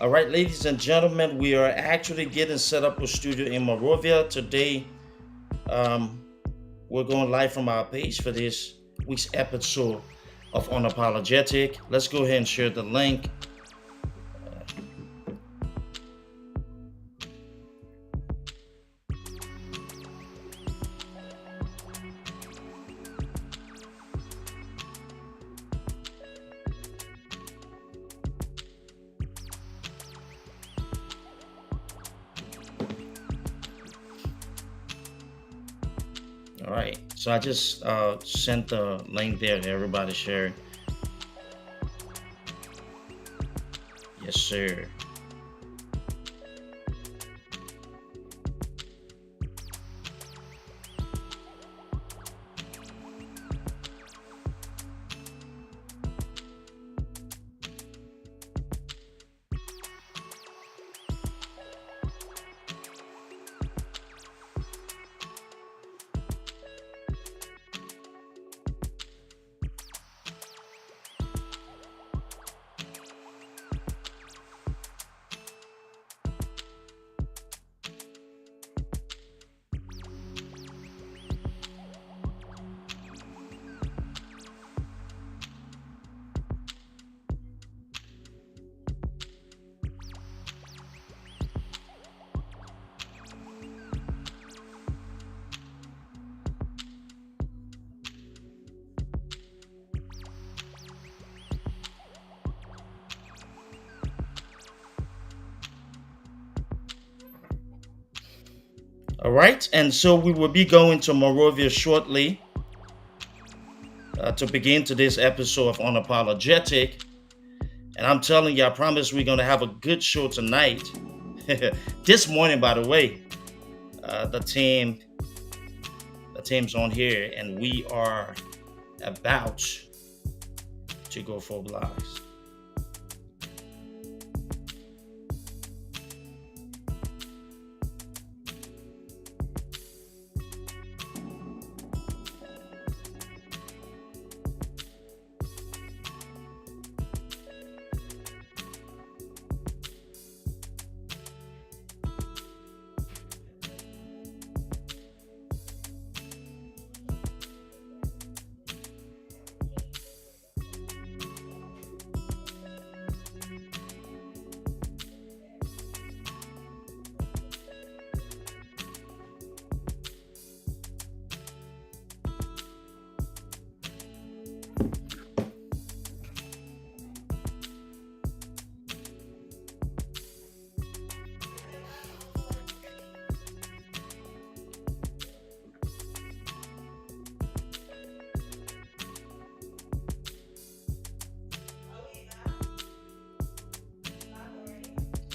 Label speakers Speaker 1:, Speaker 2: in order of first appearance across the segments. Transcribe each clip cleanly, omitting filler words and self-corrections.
Speaker 1: All right, ladies and gentlemen, we are actually getting set up a studio in Morovia today. Um, we're going live from our page for this week's episode of Unapologetic. Let's go ahead and share the link. All right, so I just sent the link there to everybody share. Yes, sir. All right, and so we will be going to Morovia shortly to begin today's episode of Unapologetic. And I'm telling you, I promise we're going to have a good show tonight. This morning, by the way, uh, the team, the team's on here, and we are about to go for blocks.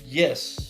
Speaker 1: Yes.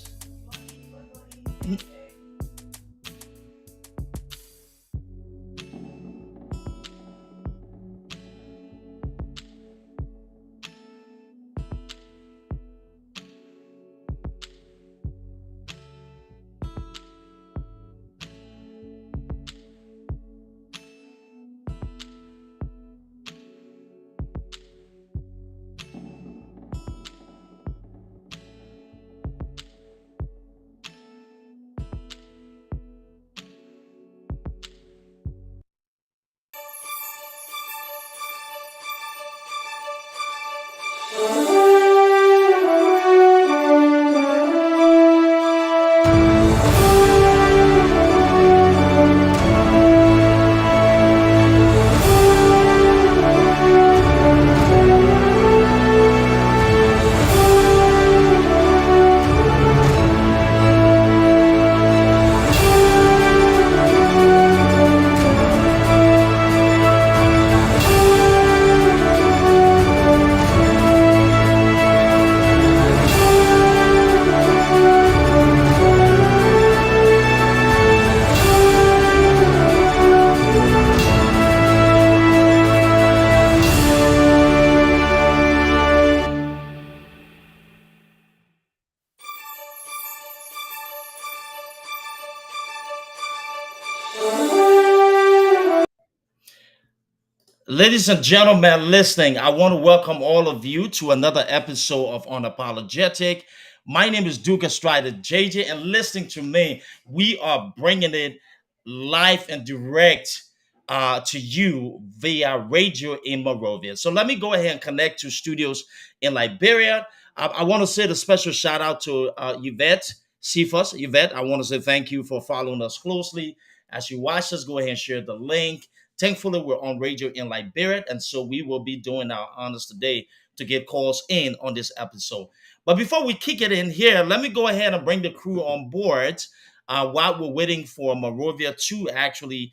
Speaker 1: Ladies and gentlemen listening, I want to welcome all of you to another episode of Unapologetic. My name is Duke Estrada, JJ, and listening to me, we are bringing it live and direct to you via radio in Morovia. So let me go ahead and connect to studios in Liberia. I want to say the special shout out to Yvette Cephas. Yvette, I want to say thank you for following us closely. As you watch us, go ahead and share the link. Thankfully, we're on radio in Liberia, and so we will be doing our honors today to get calls in on this episode. But before we kick it in here, let me go ahead and bring the crew on board while we're waiting for Morovia to actually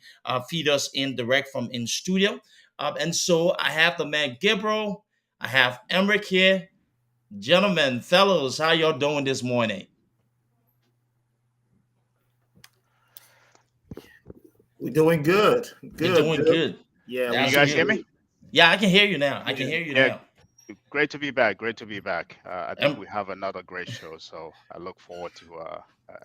Speaker 1: feed us in direct from in studio. And so I have the man Gabriel, I have Emric here. Gentlemen, fellows, how y'all doing this morning?
Speaker 2: We're doing good.
Speaker 1: You're
Speaker 2: Good,
Speaker 1: doing
Speaker 2: Duke.
Speaker 1: good.
Speaker 2: Yeah,
Speaker 3: Can you
Speaker 1: That's
Speaker 2: we
Speaker 3: guys
Speaker 2: doing
Speaker 3: hear
Speaker 1: good.
Speaker 3: me?
Speaker 2: good.
Speaker 1: Yeah, I can hear you now. I can
Speaker 2: Yeah.
Speaker 1: hear you
Speaker 3: Yeah,
Speaker 1: now.
Speaker 3: great to be back. Great to be back. I think
Speaker 1: And
Speaker 3: we have another great show, so I look forward to a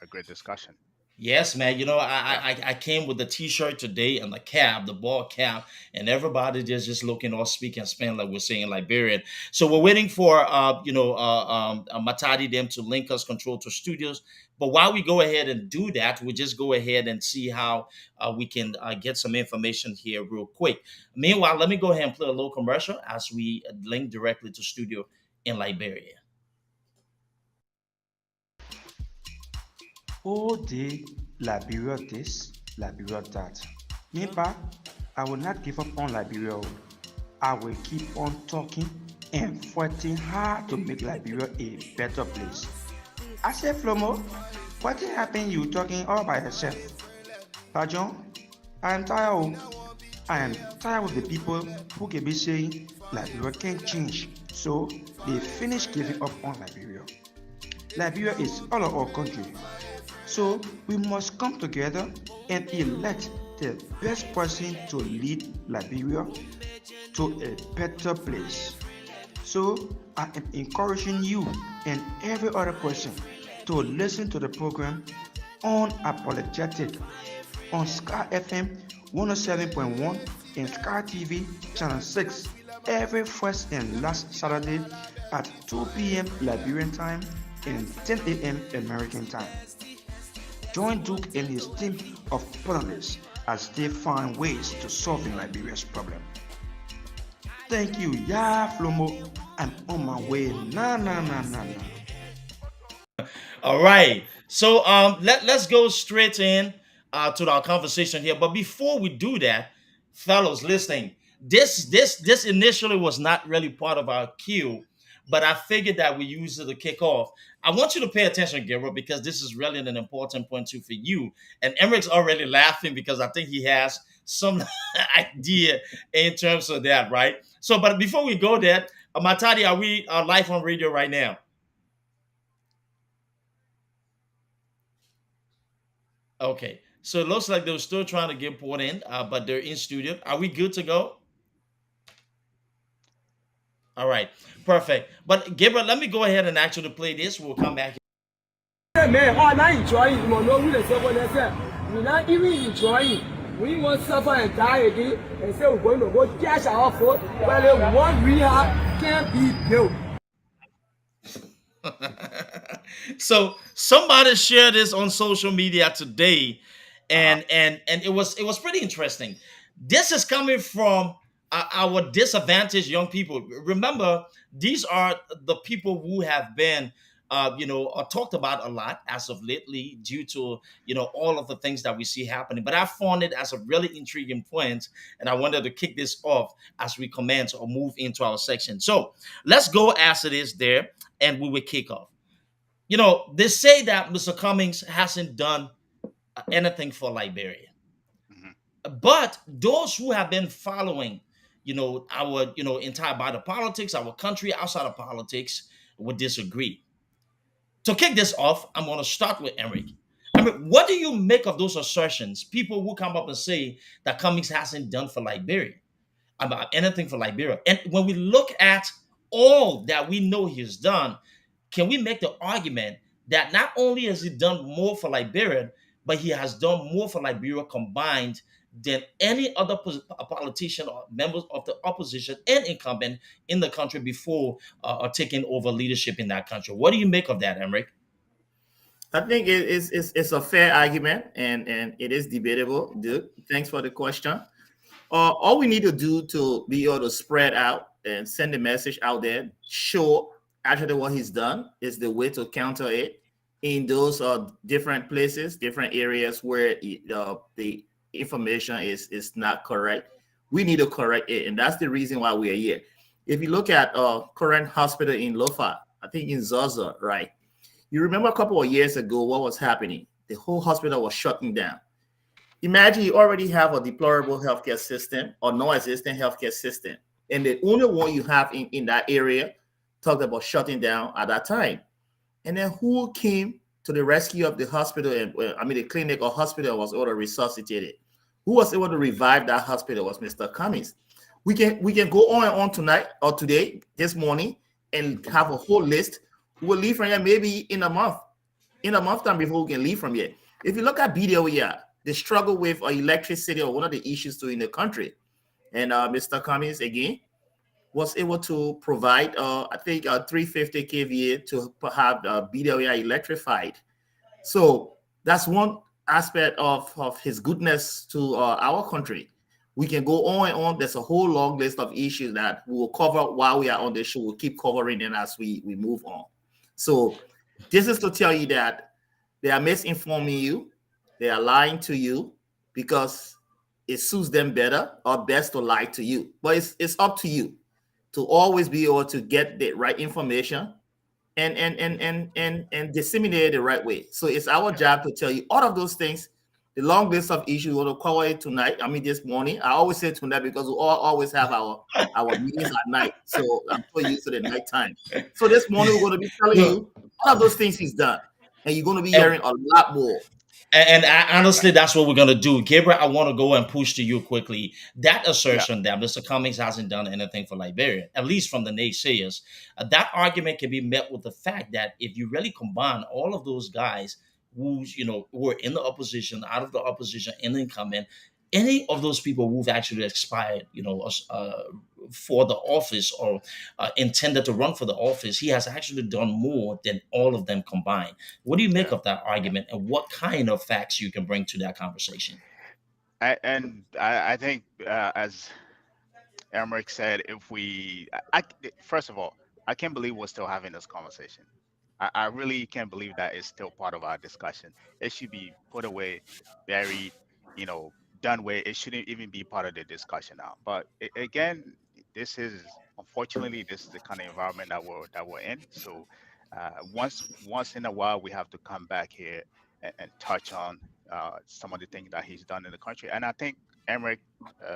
Speaker 3: great discussion.
Speaker 1: yes, man. You know,
Speaker 3: Yeah.
Speaker 1: I came with the T-shirt today and the cap, the ball cap, and everybody just looking or speaking Spanish like we're saying in Liberian. So we're waiting for Matadi them to link us control to studios. But while we go ahead and do that, we just go ahead and see how we can get some information here real quick. Meanwhile, let me go ahead and play a little commercial as we link directly to studio in Liberia.
Speaker 4: All day, Liberia this, Liberia that. Me pa, I will not give up on Liberia. I will keep on talking and fighting hard to make Liberia a better place. I say, Flomo, what happened you talking all by yourself? Pajon, I am tired. I am tired of the people who can be saying Liberia can't change. So they finish giving up on Liberia. Liberia is all of our country. So we must come together and elect the best person to lead Liberia to a better place. So I am encouraging you and every other person to listen to the program Unapologetic on Sky FM 107.1 and Sky TV Channel 6 every first and last Saturday at 2 p.m. Liberian time and 10 a.m. American time. Join Duke and his team of panelists as they find ways to solve Liberia's problem. Thank you, yeah, Flomo. I'm on my way. Nah.
Speaker 1: All right. So let's go straight in to our conversation here. But before we do that, fellows listening, this initially was not really part of our queue, but I figured that we use it to kick off. I want you to pay attention, Gabriel, because this is really an important point too for you. And Emmerich's already laughing because I think he has some idea in terms of that, right? So, but before we go there, Matadi, are we live on radio right now? Okay. So it looks like they were still trying to get poured in, but they're in studio. Are we good to go? All right. Perfect. But Gabriel, let me go ahead and actually play this. We'll come back.
Speaker 5: Man, all I enjoy it, man. No, we say what they say. We not even enjoy it. We want to suffer and die again and say we're going to go cash our food. Well, one we have can't be built.
Speaker 1: So somebody shared this on social media today,
Speaker 3: Uh-huh.
Speaker 1: and it was pretty interesting. This is coming from our disadvantaged young people. Remember, these are the people who have been talked about a lot as of lately due to all of the things that we see happening. But I found it as a really intriguing point, and I wanted to kick this off as we commence or move into our section. So let's go as it is there, and we will kick off. They say that Mr. Cummings hasn't done anything for Liberia.
Speaker 3: Hmm.
Speaker 1: But those who have been following, our, entire body politics, our country outside of politics, would disagree. To kick this off, I'm going to start with Eric. I mean, what do you make of those assertions? People who come up and say that Cummings hasn't done for Liberia, about anything for Liberia. And when we look at all that we know he's done, can we make the argument that not only has he done more for Liberia, but he has done more for Liberia combined than any other politician or members of the opposition and incumbent in the country before taking over leadership in that country. What do you make of that, Emric?
Speaker 2: I think it's a fair argument, and it is debatable, Duke. Thanks for the question. All we need to do to be able to spread out and send the message out there, show actually what he's done is the way to counter it in those different places, different areas where the information is not correct. We need to correct it, and that's the reason why we are here. If you look at current hospital in Lofa, I think in Zaza, right? You remember a couple of years ago what was happening? The whole hospital was shutting down. Imagine you already have a deplorable healthcare system or non-existent healthcare system, and the only one you have in that area talked about shutting down at that time. And then who came to the rescue of the hospital and I mean the clinic or hospital was able to resuscitate it? Who was able to revive that hospital was Mr. Cummings. We can go on and on tonight or today, this morning, and have a whole list. We'll leave from here maybe in a month time before we can leave from here. If you look at BDOER, the struggle with electricity or one of the issues too in the country, and Mr. Cummings again was able to provide, I think, 350 kVA to have BDOER electrified. So that's one aspect of his goodness to our country. We can go on and on. There's a whole long list of issues that we will cover while we are on the show. We'll keep covering them as we move on. So this is to tell you that they are misinforming you. They are lying to you because it suits them better or best to lie to you. But it's up to you to always be able to get the right information and disseminate it the right way. So it's our
Speaker 3: Yeah.
Speaker 2: job to tell you all of those things. The long list of issues we're going to cover it tonight. I mean, this morning. I always say tonight because we all always have our meetings at night. So I'm so used to the night time. So this morning we're going to be telling
Speaker 1: Look,
Speaker 2: you all of those things he's done, and you're going to be
Speaker 1: and
Speaker 2: hearing a lot more.
Speaker 3: Yeah.
Speaker 1: honestly, that's what we're gonna do. Gabriel, I want to go and push to you quickly. That
Speaker 3: Yeah.
Speaker 1: assertion that Mr. Cummings hasn't done anything for Liberia, at least from the naysayers, that argument can be met with the fact that if you really combine all of those guys who were in the opposition, out of the opposition, in the incumbent, any of those people who've actually expired, for the office or intended to run for the office, he has actually done more than all of them combined. What do you make
Speaker 3: Yeah.
Speaker 1: of that
Speaker 3: Yeah.
Speaker 1: argument, and what kind of facts you can bring to that conversation?
Speaker 3: I think, as Emmerich said, if first of all, I can't believe we're still having this conversation. I really can't believe that is still part of our discussion. It should be put away, buried, you know, done with. It shouldn't even be part of the discussion now. But again, this is unfortunately this is the kind of environment that we're in. So once in a while, we have to come back here and touch on some of the things that he's done in the country. And I think Emmerich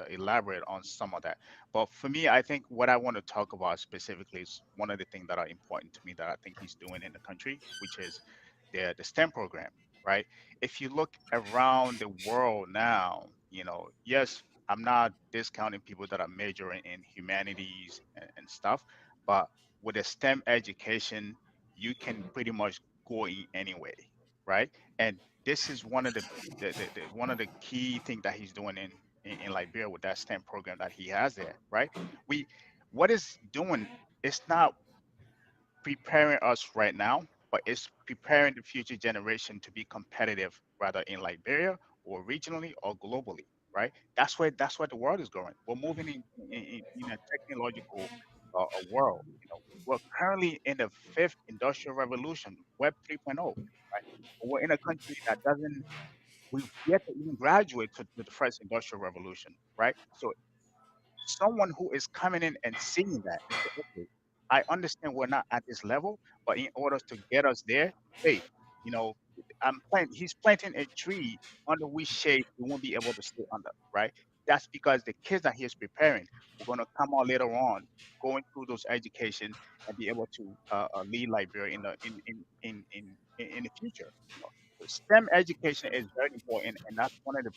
Speaker 3: elaborate on some of that. But for me, I think what I want to talk about specifically is one of the things that are important to me that I think he's doing in the country, which is the STEM program, right? If you look around the world now, yes, I'm not discounting people that are majoring in humanities and stuff, but with a STEM education, you can pretty much go in anyway, right? And this is one of one of the key things that he's doing in Liberia with that STEM program that he has there, right? We what is doing, it's not preparing us right now, but it's preparing the future generation to be competitive rather in Liberia or regionally or globally, right? That's where the world is going. We're moving in a technological world. We're currently in the fifth industrial revolution, Web 3.0, right? But we're in a country that doesn't we've yet to even graduate to the first industrial revolution, right? So someone who is coming in and seeing that and say, okay, I understand we're not at this level, but in order to get us there, hey, you know, he's planting a tree under which shade we won't be able to stay under, right? That's because the kids that he is preparing we're going to come out later on, going through those education and be able to lead Liberia in the future. So STEM education is very important, and that's one of the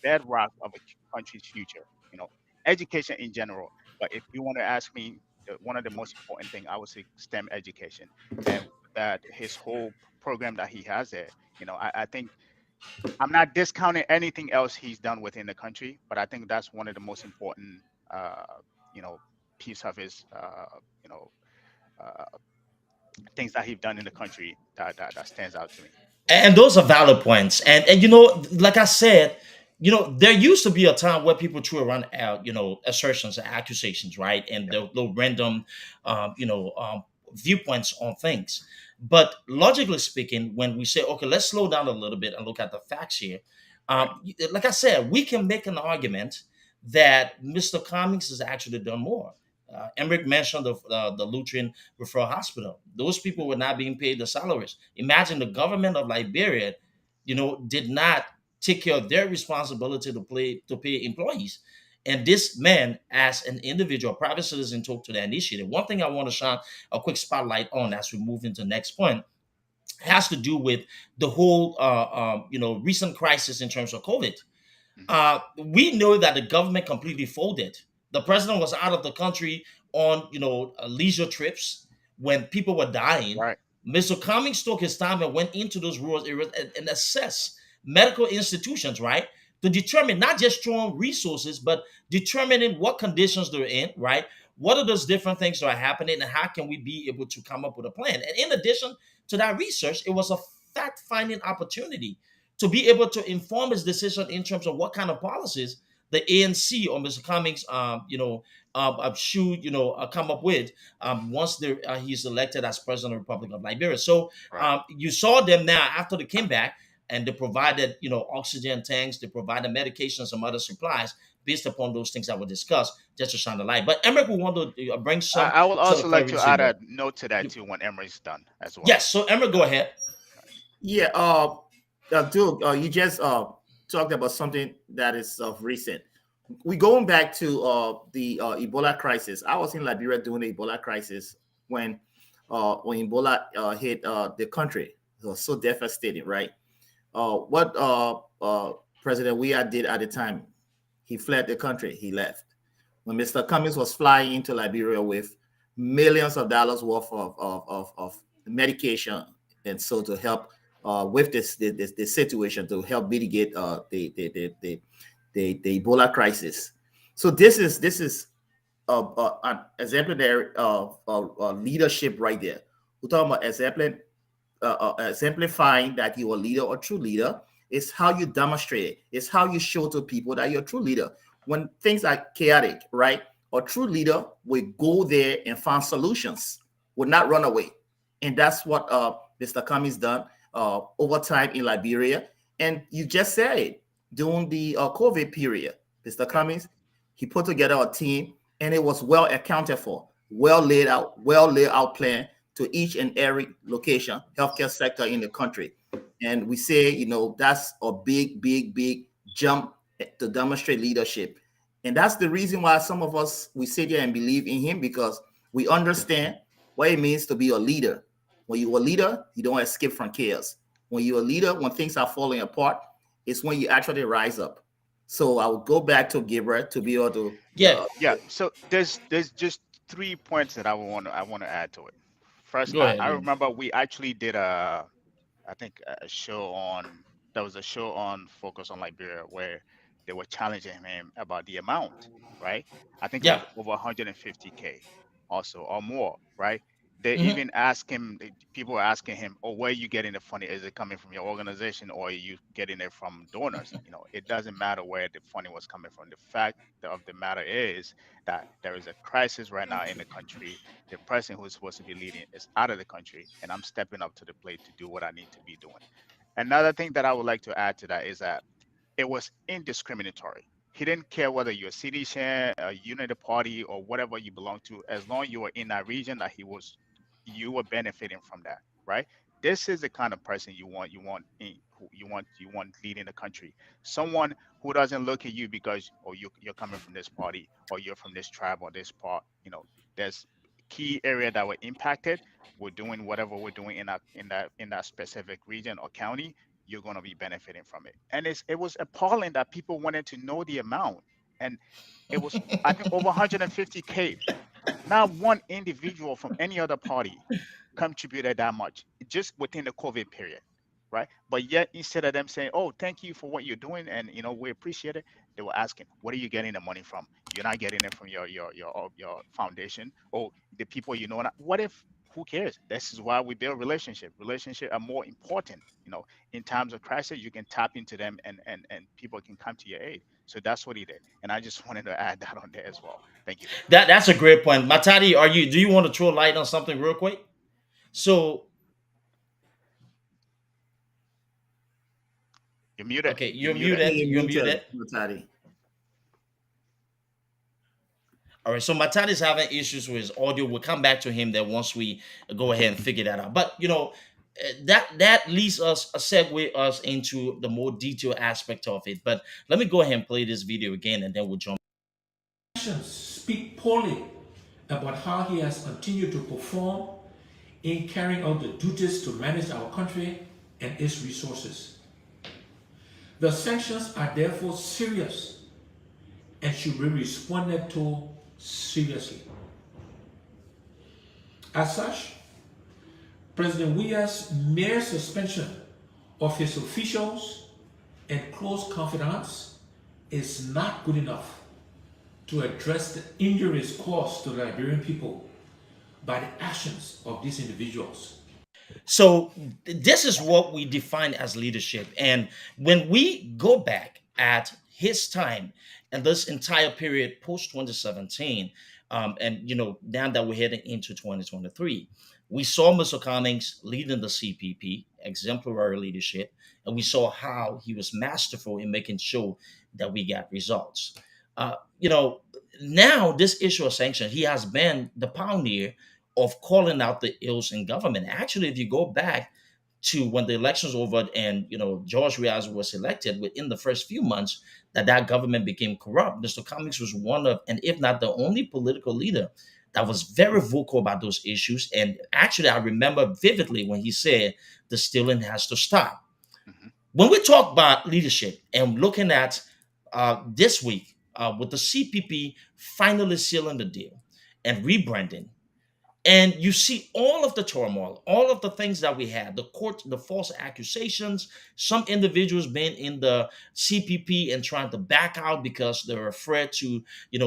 Speaker 3: bedrock of a country's future. You know, education in general. But if you want to ask me, one of the most important thing, I would say STEM education, and that his whole program that he has there. I think I'm not discounting anything else he's done within the country, but I think that's one of the most important, uh, you know, piece of his, you know, uh, things that he's done in the country that stands out to me.
Speaker 1: And those are valid points. And like I said, there used to be a time where people threw around assertions and accusations, right? And
Speaker 3: Yep.
Speaker 1: the little random viewpoints on things. But logically speaking, when we say, okay, let's slow down a little bit and look at the facts here,
Speaker 3: Right.
Speaker 1: like I said, we can make an argument that Mr. Cummings has actually done more. Emmerich mentioned the Lutheran Referral Hospital. Those people were not being paid the salaries. Imagine the government of Liberia, did not take care of their responsibility to pay employees. And this man, as an individual, private citizen, took to that initiative. One thing I want to shine a quick spotlight on as we move into the next point has to do with the whole, recent crisis in terms of COVID.
Speaker 3: Hmm.
Speaker 1: We know that the government completely folded. The president was out of the country on leisure trips when people were dying.
Speaker 3: Right.
Speaker 1: Mr. Cummings took his time and went into those rural areas and assessed medical institutions, right, to determine not just throwing resources, but determining what conditions they're in, right? What are those different things that are happening, and how can we be able to come up with a plan? And in addition to that research, it was a fact-finding opportunity to be able to inform his decision in terms of what kind of policies the ANC or Mr. Cummings, should come up with once he's elected as president of the Republic of Liberia. So
Speaker 3: Right.
Speaker 1: you saw them now after they came back, and they provided oxygen tanks, they provided medication, some other supplies based upon those things that were discussed, just to shine the light. But Emmerich will want to bring some
Speaker 3: I would
Speaker 1: sort
Speaker 3: also
Speaker 1: of
Speaker 3: like to
Speaker 1: clarity
Speaker 3: add
Speaker 1: there.
Speaker 3: a note to that too when Emery's done as well.
Speaker 1: Yes, so Emmerich, go ahead.
Speaker 2: Yeah, Duke, you just talked about something that is of recent. We going back to the Ebola crisis. I was in Liberia during the Ebola crisis when Ebola hit the country. It was so devastating, right? What President Weah did at the time, he fled the country. He left. When Mr. Cummings was flying into Liberia with millions of dollars worth of medication, and so to help with this situation, to help mitigate the Ebola crisis. So this is an exemplary leadership right there. We're talking about exemplifying that you're a leader or true leader. It's how you demonstrate it. It's how you show to people that you're a true leader. When things are chaotic, right? A true leader will go there and find solutions, will not run away. And that's what Mr. Cummings done over time in Liberia. And you just said it during the COVID period. Mr.
Speaker 3: Yep.
Speaker 2: Cummings, he put together a team, and it was well accounted for, well laid out plan to each and every location, healthcare sector in the country. And we say, that's a big jump to demonstrate leadership. And that's the reason why some of us, we sit here and believe in him, because we understand what it means to be a leader. When you're a leader, you don't escape from chaos. When you're a leader, when things are falling apart, it's when you actually rise up. So I will go back to Gabriel to be able to.
Speaker 1: Yeah,
Speaker 3: Yeah. So there's just 3 points that I want to add to it. First,
Speaker 1: go
Speaker 3: I
Speaker 1: ahead.
Speaker 3: remember we actually did I think a show on there was a show on Focus on Liberia where they were challenging him about the amount, right? I think it
Speaker 1: Yeah.
Speaker 3: was over 150K also or more, right? They
Speaker 1: Mhm.
Speaker 3: even ask him, people were asking him, oh, where are you getting the funding? Is it coming from your organization or are you getting it from donors? It doesn't matter where the funding was coming from. The fact of the matter is that there is a crisis right now in the country. The person who's supposed to be leading is out of the country, and I'm stepping up to the plate to do what I need to be doing. Another thing that I would like to add to that is that it was indiscriminatory. He didn't care whether you're a citizen, a unity party, or whatever you belong to, as long as you were in that region that you were benefiting from that, right? This is the kind of person you want leading the country. Someone who doesn't look at you because you're coming from this party or you're from this tribe or this part. There's key area that were impacted. We're doing whatever we're doing in that specific region or county. You're going to be benefiting from it. And it was appalling that people wanted to know the amount, and it was, I think, over 150K. Not one individual from any other party contributed that much just within the COVID period. right? But yet, instead of them saying, "Oh, thank you for what you're doing," and we appreciate it, they were asking, "What are you getting the money from? You're not getting it from your foundation. Oh, the people you know." What if? Who cares? This is why we build relationship. Relationship are more important. In times of crisis, you can tap into them, and people can come to your aid. So that's what he did, and I just wanted to add that on there as well. Thank you.
Speaker 1: That's a great point. Matadi, do you want to throw light on something real quick? So
Speaker 3: You're muted.
Speaker 1: okay,
Speaker 3: You're
Speaker 1: you're
Speaker 3: muted.
Speaker 1: muted.
Speaker 2: You're
Speaker 1: You're
Speaker 2: muted,
Speaker 1: muted.
Speaker 2: Mutati.
Speaker 1: All right, so Matadi's having issues with his audio. We'll come back to him then once we go ahead and figure that out. But that leads us a segue us into the more detailed aspect of it. But let me go ahead and play this video again, and then we'll jump.
Speaker 6: Speak poorly about how he has continued to perform in carrying out the duties to manage our country and its resources. The sanctions are therefore serious and should be responded to seriously. As such, President Weah's mere suspension of his officials and close confidants is not good enough to address the injuries caused to the Liberian people by the actions of these individuals.
Speaker 1: So this is what we define as leadership. And when we go back at his time and this entire period post 2017, and now that we're heading into 2023, we saw Mr. Cummings leading the CPP, exemplary leadership, and we saw how he was masterful in making sure that we got results. Uh, you know, Now this issue of sanction, he has been the pioneer of calling out the ills in government. Actually, if you go back to when the elections over and George Riaz was elected, within the first few months that government became corrupt, Mr. Cummings was one of, and if not the only political leader that was very vocal about those issues. And actually, I remember vividly when he said the stealing has to stop.
Speaker 3: Hmm.
Speaker 1: When we talk about leadership and looking at this week with the CPP finally sealing the deal and rebranding, and you see all of the turmoil, all of the things that we had, the court, the false accusations, some individuals being in the CPP and trying to back out because they're afraid to,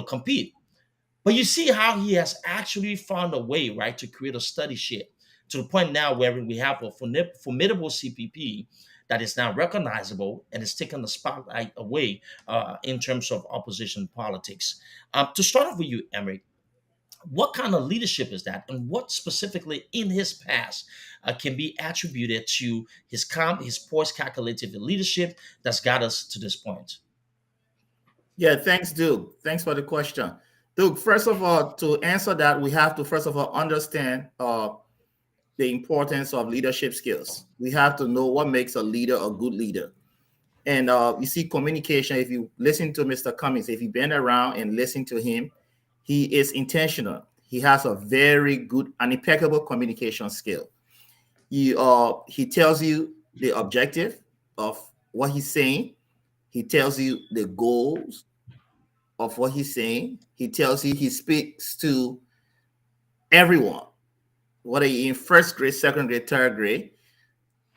Speaker 1: compete. But you see how he has actually found a way, right, to create a study ship to the point now where we have a formidable CPP that is now recognizable and is taking the spotlight away in terms of opposition politics. To start off with you, Emmerich, what kind of leadership is that, and what specifically in his past can be attributed to his calm, his poised, calculated leadership that's got us to this point?
Speaker 2: Yeah, thanks, Duke. Thanks for the question. Duke, first of all, to answer that, we have to first of all understand the importance of leadership skills. We have to know what makes a leader a good leader. And you see, communication, if you listen to Mr. Cummings, if you've been around and listen to him, he is intentional. He has a very good and impeccable communication skill. He tells you the objective of what he's saying. He tells you the goals of what he's saying. He tells you he speaks to everyone, whether you're in first grade, second grade, third grade,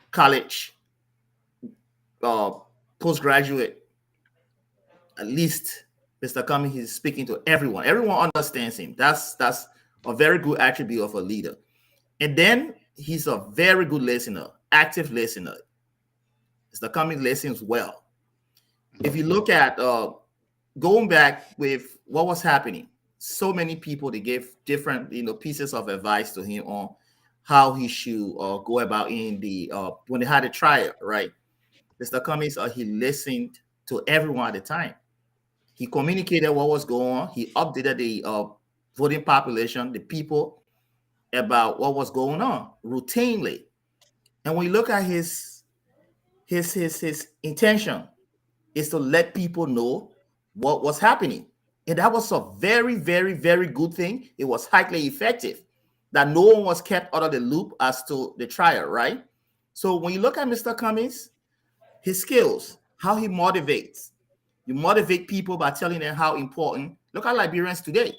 Speaker 2: college, uh, postgraduate, at least Mr. Cummings is speaking to everyone. Everyone understands him. That's a very good attribute of a leader. And then he's a very good listener, active listener. Mr. Cummings listens well. If you look at going back with what was happening, so many people they gave different pieces of advice to him on how he should go about in the when they had a trial, right? Mr. Cummings, he listened to everyone at the time. He communicated what was going on. He updated the voting population, the people, about what was going on routinely. And when you look at his intention is to let people know what was happening. And that was a very, very, very good thing. It was highly effective that no one was kept out of the loop as to the trial, right? So when you look at Mr. Cummings, his skills, how he motivates, you motivate people by telling them how important. Look at Liberians today.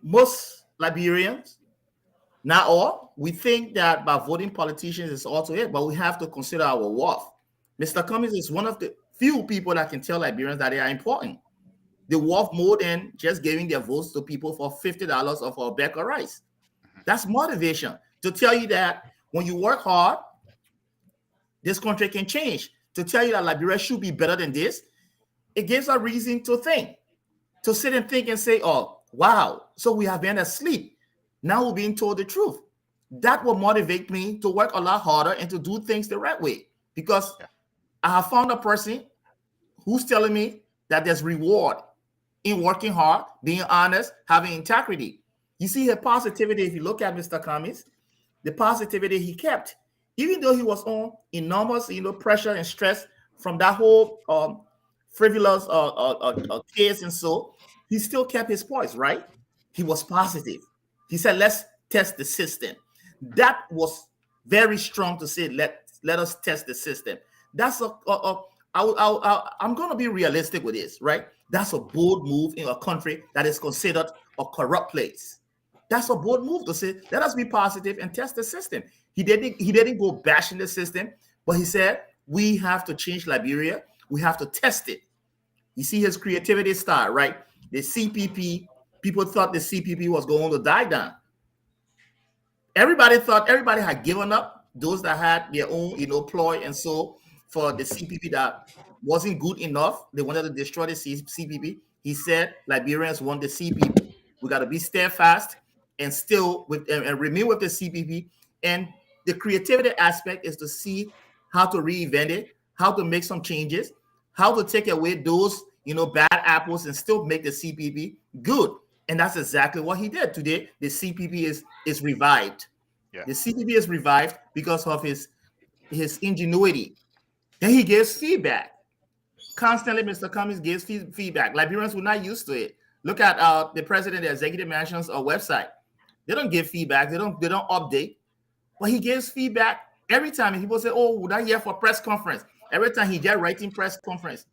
Speaker 2: Most Liberians Not all. We think that by voting politicians is all to it, but we have to consider our worth. Mr. Cummings is one of the few people that can tell Liberians that they are important. They worth more than just giving their votes to people for $50 or for a bag of rice.
Speaker 3: Mhm.
Speaker 2: That's motivation to tell you that when you work hard, this country can change. To tell you that Liberia should be better than this, it gives a reason to think, to sit and think and say, oh, wow, so we have been asleep. Now we're being told the truth. That will motivate me to work a lot harder and to do things the right way because
Speaker 3: Yeah.
Speaker 2: I have found a person who's telling me that there's reward in working hard, being honest, having integrity. You see her positivity if you look at Mr. Cummings, the positivity he kept, even though he was on enormous, pressure and stress from that whole frivolous case and so, he still kept his poise, right? He was positive. He said, "Let's test the system."
Speaker 3: Mhm.
Speaker 2: That was very strong to say, "Let us test the system." That's I'm going to be realistic with this, right? That's a bold move in a country that is considered a corrupt place. That's a bold move to say, let us be positive and test the system. He didn't go bashing the system, but he said we have to change Liberia. We have to test it. You see his creativity style, right? The CPP, people thought the CPP was going to die down. Everybody had given up. Those that had their own, ploy and so for the CPP that wasn't good enough, they wanted to destroy the CPP. He said Liberians want the CPP. We got to be steadfast and still with and remain with the CPP. And the creativity aspect is to see how to reinvent it, how to make some changes, how to take away those bad apples and still make the CPP good. And that's exactly what he did today. The CPP is revived.
Speaker 3: Yeah.
Speaker 2: The CPP is revived because of his ingenuity. Then he gives feedback constantly. Mr. Cummings gives feedback. Liberians were not used to it. Look at the president, the executive mansion's website. They don't give feedback. They don't update. But he gives feedback every time. And people say, "Oh, would I hear for press conference?" Every time he get writing press conference.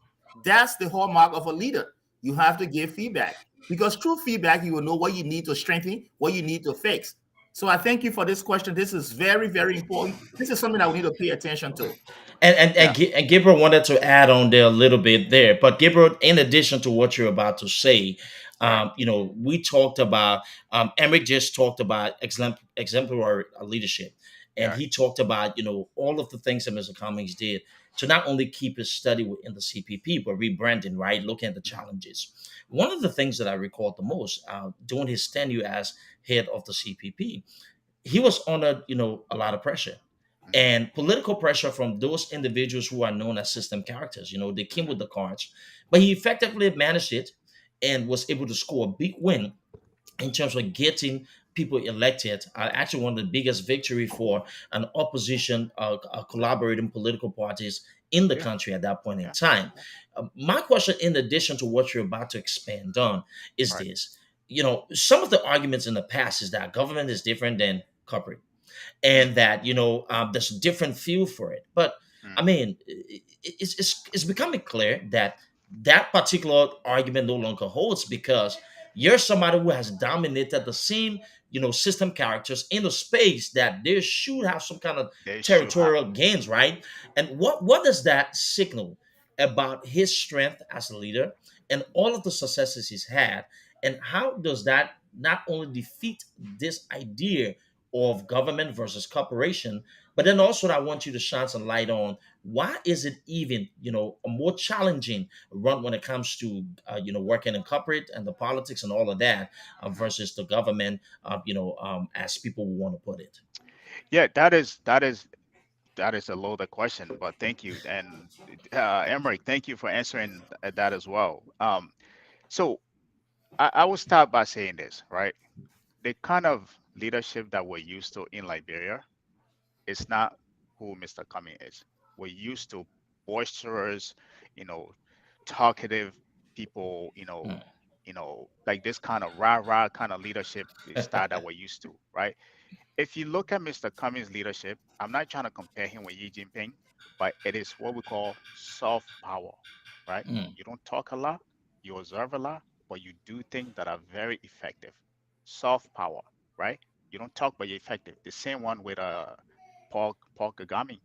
Speaker 2: That's the hallmark of a leader. You have to give feedback because through feedback, you will know what you need to strengthen, what you need to fix. So I thank you for this question. This is very, very important. This is something that we need to pay attention to.
Speaker 3: Yeah.
Speaker 1: And Gabriel wanted to add on there a little bit there, but Gabriel, in addition to what you're about to say,
Speaker 3: Right.
Speaker 1: we talked about Emric just talked about exemplary leadership, and
Speaker 3: Yeah.
Speaker 1: he talked about all of the things that Mr. Cummings did to not only keep his study within the CPP but rebranding, right, looking at the
Speaker 3: Mhm.
Speaker 1: challenges. One of the things that I recall the most during his tenure as head of the CPP, he was under a lot of pressure
Speaker 3: Mhm.
Speaker 1: and political pressure from those individuals who are known as system characters. They came
Speaker 3: Mhm.
Speaker 1: with the cards, but he effectively managed it and was able to score a big win in terms of getting people elected. Actually, one of the biggest victory for an opposition, collaborating political parties in the
Speaker 3: Yeah.
Speaker 1: country at that point in
Speaker 3: Yeah.
Speaker 1: time. My question, in addition to what you're about to expand on, is
Speaker 3: Right.
Speaker 1: this: some of the arguments in the past is that government is different than corporate,
Speaker 3: Mm.
Speaker 1: and that there's a different feel for it. But I
Speaker 3: Mm.
Speaker 1: mean, it's becoming clear that that particular argument no longer holds, because you're somebody who has dominated the same system characters in a space that they should have some kind of
Speaker 3: They should have.
Speaker 1: territorial gains, right? And what does that signal about his strength as a leader and all of the successes he's had, and how does that not only defeat this idea of government versus corporation, but then also I want you to shine some light on why is it even a more challenging run when it comes to working in corporate and the politics and all of that,
Speaker 3: Mhm.
Speaker 1: versus the government, as people want to put it.
Speaker 3: Yeah, that is a loaded question, but thank you. And Emmerich, thank you for answering that as well. So I will start by saying this, right? The kind of leadership that we're used to in Liberia is not who Mr. Cumming is. We're used to boisterous, you know, talkative people,
Speaker 1: Mm.
Speaker 3: like this kind of rah-rah kind of leadership style that we're used to, right? If you look at Mr. Cummings' leadership, I'm not trying to compare him with Xi Jinping, but it is what we call soft power, right?
Speaker 1: Mm.
Speaker 3: You don't talk a lot, you observe a lot, but you do things that are very effective. Soft power, right? You don't talk, but you're effective. The same one with Paul Kagame.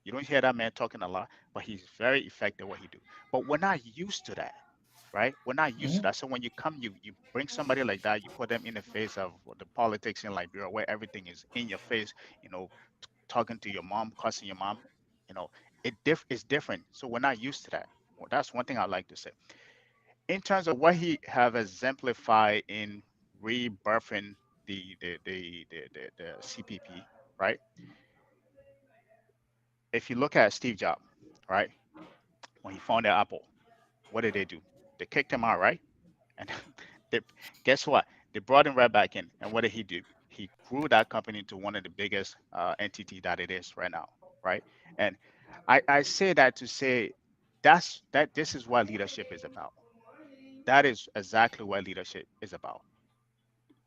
Speaker 3: You don't hear that man talking a lot, but he's very effective what he do. But we're not used to that, right? We're not used to
Speaker 1: Mhm.
Speaker 3: that. So when you come, you bring somebody like that, you put them in the face of the politics in Liberia, where everything is in your face. You know, talking to your mom, cussing your mom. You know, it's different. So we're not used to that. Well, that's one thing I like to say. In terms of what he have exemplified in rebirthing the CPP, right? If you look at Steve Jobs, right, when he founded Apple, what did they do? They kicked him out, right? And they, guess what? They brought him right back in. And what did he do? He grew that company into one of the biggest entity that it is right now, right? And I say that to say that this is what leadership is about. That is exactly what leadership is about.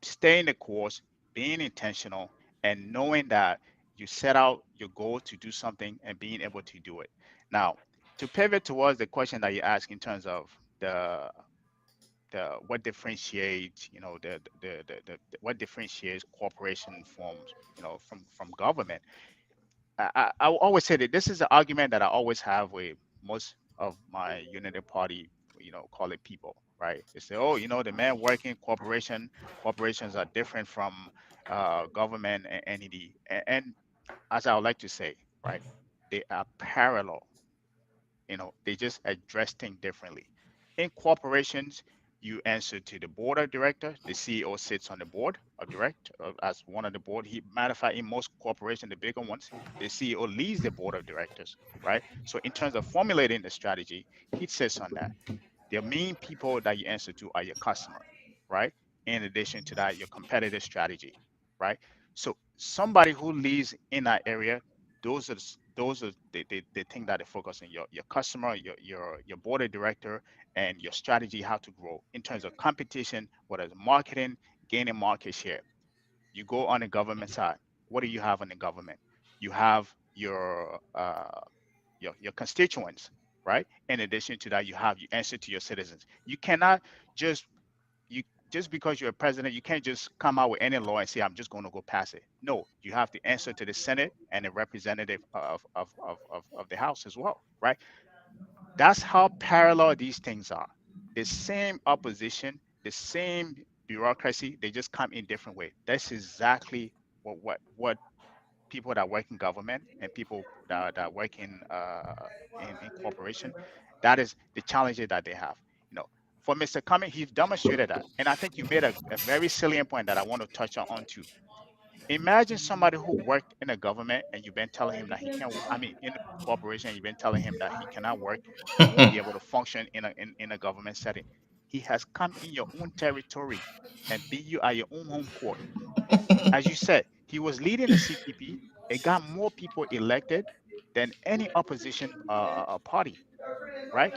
Speaker 3: Staying the course, being intentional, and knowing that you set out your goal to do something and being able to do it. Now, to pivot towards the question that you asked in terms of the what differentiates, what differentiates corporation from from government. I will always say that this is an argument that I always have with most of my Unity Party, call it people, right? They say, oh, the man working corporations are different from government entity, and as I would like to say, right, they are parallel. They just address things differently. In corporations, you answer to the board of director. The CEO sits on the board of director as one of the board. Matter of fact, in most corporations, the bigger ones, the CEO leads the board of directors, right? So in terms of formulating the strategy, he sits on that. The main people that you answer to are your customer, right? In addition to that, your competitive strategy, right? So somebody who leads in that area, those are the thing that they focus on your customer, your board of director, and your strategy, how to grow in terms of competition, whether it's marketing, gaining market share. You go on the government side. What do you have in the government? You have your constituents, right? In addition to that, you answer to your citizens. You cannot just you just because you're a president, you can't just come out with any law and say I'm just going to go pass it. No, you have to answer to the Senate and the representative of the House as well, right? That's how parallel these things are. The same opposition, the same bureaucracy, they just come in different way. That's exactly what people that work in government and people that work in corporation, that is the challenges that they have. You know, for Mr. Cummings, he's demonstrated that, and I think you made a very salient point that I want to touch on too. Imagine somebody who worked in a government and you've been telling him that he can't. I mean, in a corporation, you've been telling him that he cannot work, he won't be able to function in a government setting. He has come in your own territory and beat you at your own home court. As you said, he was leading the CPP. It got more people elected than any opposition party, right?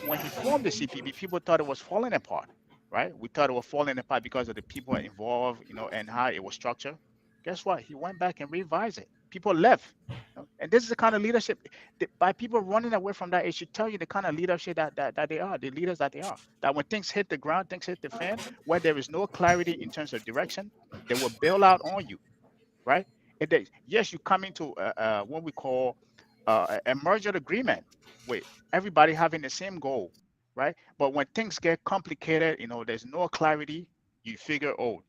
Speaker 3: When he formed the CPP, people thought it was falling apart, right? We thought it was falling apart because of the people involved, and how it was structured. Guess what? He went back and revised it. People left. And this is the kind of leadership by people running away from that. It should tell you the kind of leadership that they are, the leaders that they are. That when things hit the ground, things hit the fan, where there is no clarity in terms of direction, they will bail out on you, right? Yes, you come into what we call a merger agreement with everybody having the same goal, right? But when things get complicated, there's no clarity. You figure, oh,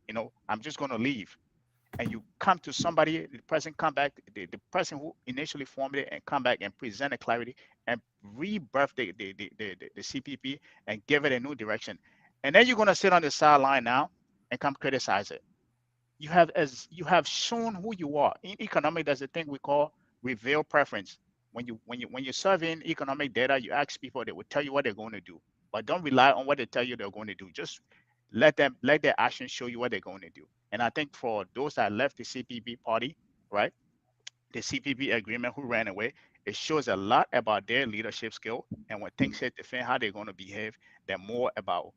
Speaker 3: I'm just going to leave, and you come to somebody, the person come back, the person who initially formed it, and come back and present a clarity and rebirth the CPP and give it a new direction, and then you're going to sit on the sideline now and come criticize it. You have shown who you are. In economic, there's a thing we call reveal preference. When you're serving economic data, you ask people, they will tell you what they're going to do, but don't rely on what they tell you they're going to do. Just let their actions show you what they're going to do. And I think for those that left the CPP party, right, the CPP agreement, who ran away, it shows a lot about their leadership skill. And when things hit the fan, how they're going to behave. They're more about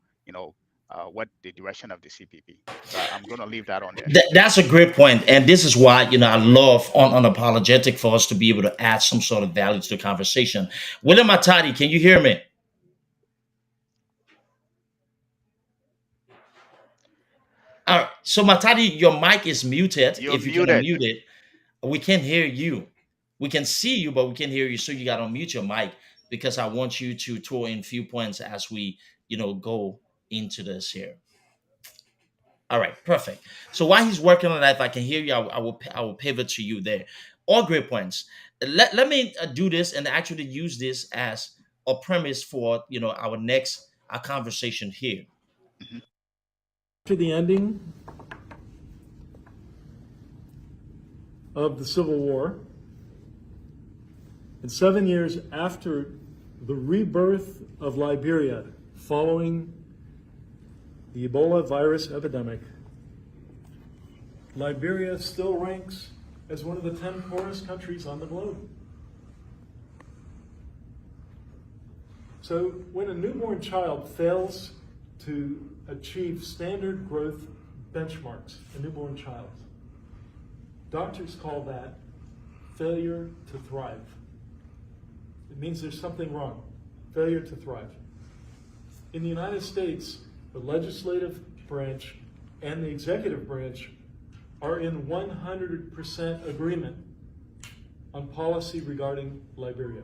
Speaker 3: what the direction of the CPP. So I'm going to leave that on there.
Speaker 1: That's a great point, and this is why I love on unapologetic for us to be able to add some sort of value to the conversation. William Matadi, can you hear me? All right. So Matadi, your mic is muted.
Speaker 3: You're
Speaker 1: If you can
Speaker 3: muted.
Speaker 1: unmute it, we can't hear you. We can see you, but we can't hear you. So you got to unmute your mic because I want you to throw in few points as we, go into this here. All right, perfect. So while he's working on that, if I can hear you, I will pivot to you there. All great points. Let me do this and actually use this as a premise for our next conversation here.
Speaker 3: Mhm.
Speaker 7: After the ending of the Civil War, and 7 years after the rebirth of Liberia following the Ebola virus epidemic, Liberia still ranks as one of the 10 poorest countries on the globe. So when a newborn child fails to achieve standard growth benchmarks, a newborn child, doctors call that failure to thrive. It means there's something wrong, failure to thrive. In the United States, the legislative branch and the executive branch are in 100% agreement on policy regarding Liberia.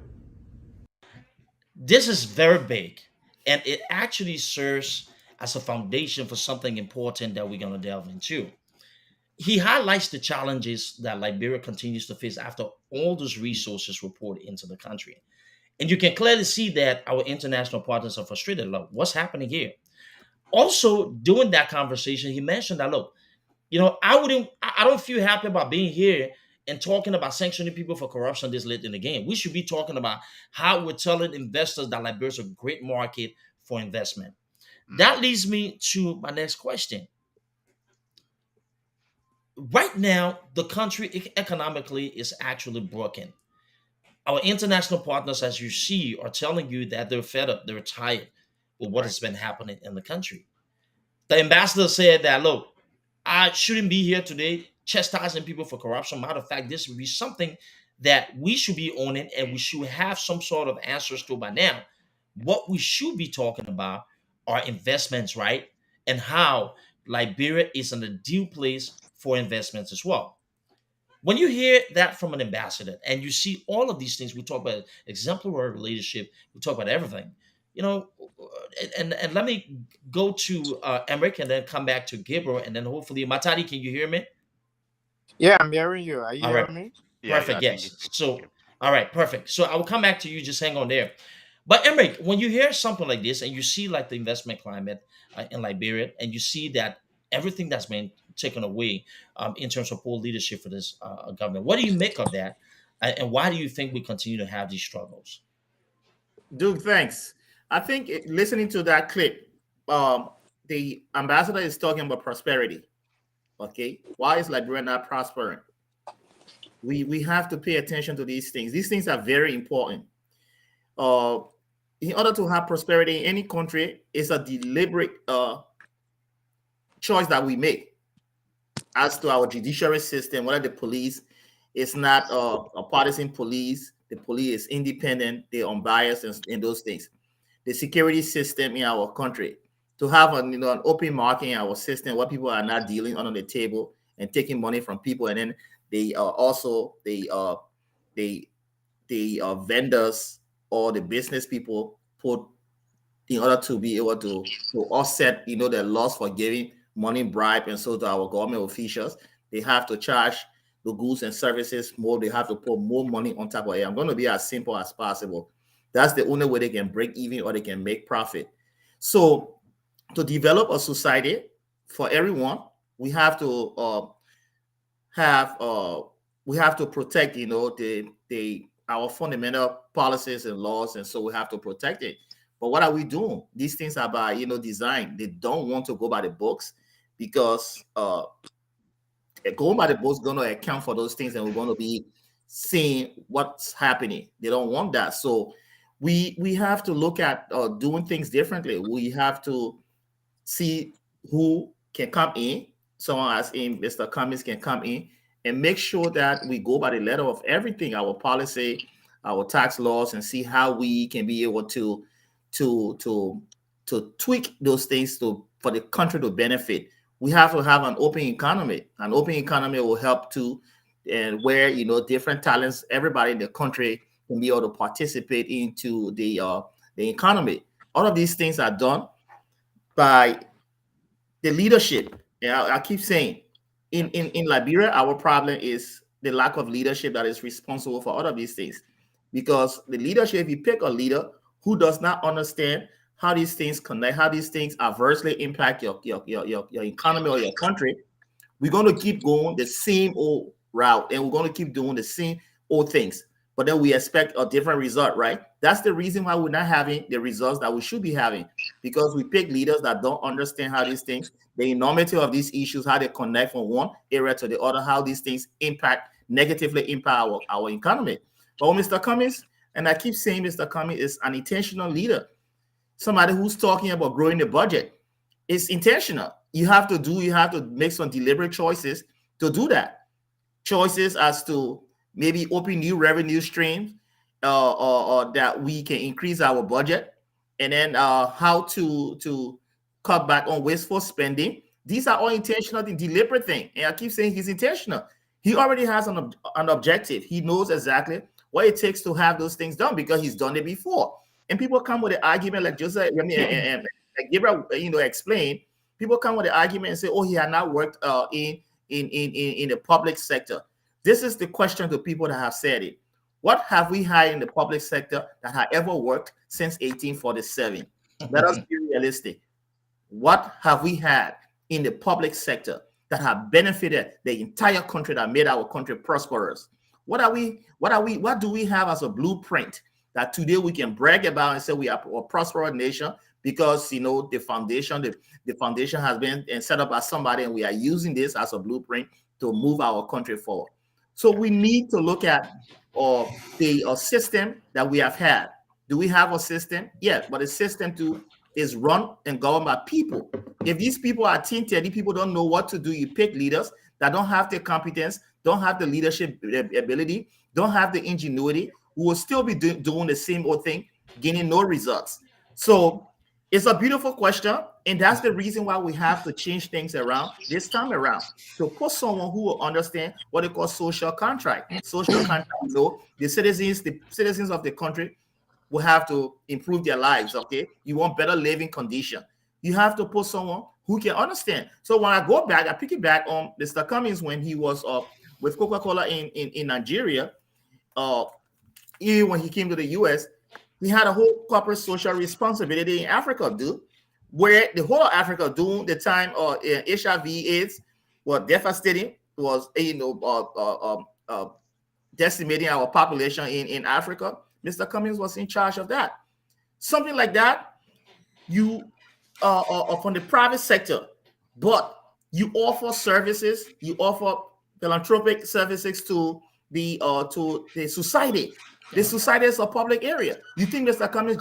Speaker 1: This is very big, and it actually serves as a foundation for something important that we're going to delve into. He highlights the challenges that Liberia continues to face after all those resources were poured into the country. And you can clearly see that our international partners are frustrated. Look, what's happening here? Also, during that conversation, he mentioned that, look, I don't feel happy about being here and talking about sanctioning people for corruption this late in the game. We should be talking about how we're telling investors that Liberia is a great market for investment.
Speaker 3: Mhm.
Speaker 1: That leads me to my next question. Right now, the country economically is actually broken. Our international partners, as you see, are telling you that they're fed up, they're tired with what
Speaker 3: Right.
Speaker 1: has been happening in the country. The ambassador said that, look, I shouldn't be here today chastising people for corruption. Matter of fact, this would be something that we should be owning and we should have some sort of answers to by now. What we should be talking about are investments, right? And how Liberia is an ideal place for investments as well. When you hear that from an ambassador and you see all of these things, we talk about exemplary leadership, we talk about everything, you know, and let me go to Emmerich and then come back to Gabriel and then hopefully Matadi, can you hear me?
Speaker 8: Yeah, I'm hearing you. Are you
Speaker 1: All right.
Speaker 8: hearing me?
Speaker 3: Yeah,
Speaker 1: Perfect.
Speaker 3: I think you
Speaker 1: Yes.
Speaker 3: can.
Speaker 1: So, all right. Perfect. So I will come back to you. Just hang on there. But Emmerich, when you hear something like this and you see like the investment climate in Liberia and you see that everything that's been taken away in terms of poor leadership for this government, what do you make of that? And why do you think we continue to have these struggles?
Speaker 2: Duke, thanks. I think listening to that clip, the ambassador is talking about prosperity. Okay, why is Liberia not prospering? We have to pay attention to these things. These things are very important. Uh, in order to have prosperity in any country, it's a deliberate choice that we make as to our judiciary system, whether the police is not a partisan police, the police is independent, they're unbiased, and those things. The security system in our country, to have an open market in our system where people are not dealing under the table and taking money from people, and then they also the vendors or the business people put in order to be able to offset the loss for giving money bribe and so to our government officials. They have to charge the goods and services more. They have to put more money on top of it. I'm going to be as simple as possible. That's the only way they can break even or they can make profit. So to develop a society for everyone, we have to have we have to protect the our fundamental policies and laws, and so we have to protect it. But what are we doing? These things are by design. They don't want to go by the books because going by the books is going to account for those things, and we're going to be seeing what's happening. They don't want that. So we have to look at doing things differently. We have to see who can come in. Someone as in Mr. Cummings can come in and make sure that we go by the letter of everything, our policy, our tax laws, and see how we can be able to to tweak those things for the country to benefit. We have to have an open economy. An open economy will help too, and where different talents, everybody in the country can be able to participate into the economy. All of these things are done by the leadership. Yeah, I keep saying, in Liberia, our problem is the lack of leadership that is responsible for all of these things. Because the leadership, if you pick a leader who does not understand how these things connect, how these things adversely impact your economy or your country, we're going to keep going the same old route, and we're going to keep doing the same old things. But then we expect a different result, right? That's the reason why we're not having the results that we should be having, because we pick leaders that don't understand how these things, the enormity of these issues, how they connect from one area to the other, how these things negatively impact our economy. But Mr. Cummings, and I keep saying Mr. Cummings is an intentional leader, somebody who's talking about growing the budget. It's intentional. You have to make some deliberate choices to do that. Choices as to maybe open new revenue streams, or that we can increase our budget, and then how to cut back on wasteful spending. These are all intentional, the deliberate thing. And I keep saying he's intentional. He already has an objective. He knows exactly what it takes to have those things done because he's done it before. And people come with the argument like Joseph, and like Gabriel, explained. People come with the argument and say, "Oh, he had not worked in the public sector." This is the question to people that have said it. What have we had in the public sector that had ever worked since 1847? Let us be realistic. What have we had in the public sector that have benefited the entire country, that made our country prosperous? What do we have as a blueprint that today we can brag about and say we are a prosperous nation because the foundation has been set up by somebody, and we are using this as a blueprint to move our country forward. So we need to look at the system that we have had. Do we have a system? Yes, but the system too is run and governed by people. If these people are tainted, these people don't know what to do. You pick leaders that don't have the competence, don't have the leadership ability, don't have the ingenuity, who will still be doing the same old thing, gaining no results. So it's a beautiful question, and that's the reason why we have to change things around this time around, to put someone who will understand what they call social contract. Social contract, the citizens of the country will have to improve their lives. Okay, you want better living condition. You have to put someone who can understand. So when I go back, I pick it back on Mr. Cummings when he was with Coca-Cola in Nigeria. Even when he came to the US, he had a whole corporate social responsibility in Africa, dude, where the whole of Africa during the time of HIV/AIDS was devastating, was decimating our population in Africa. Mr. Cummings was in charge of that. Something like that, you from the private sector, but you offer services, you offer philanthropic services to the society. The society is a public area. You think Mr. Cummings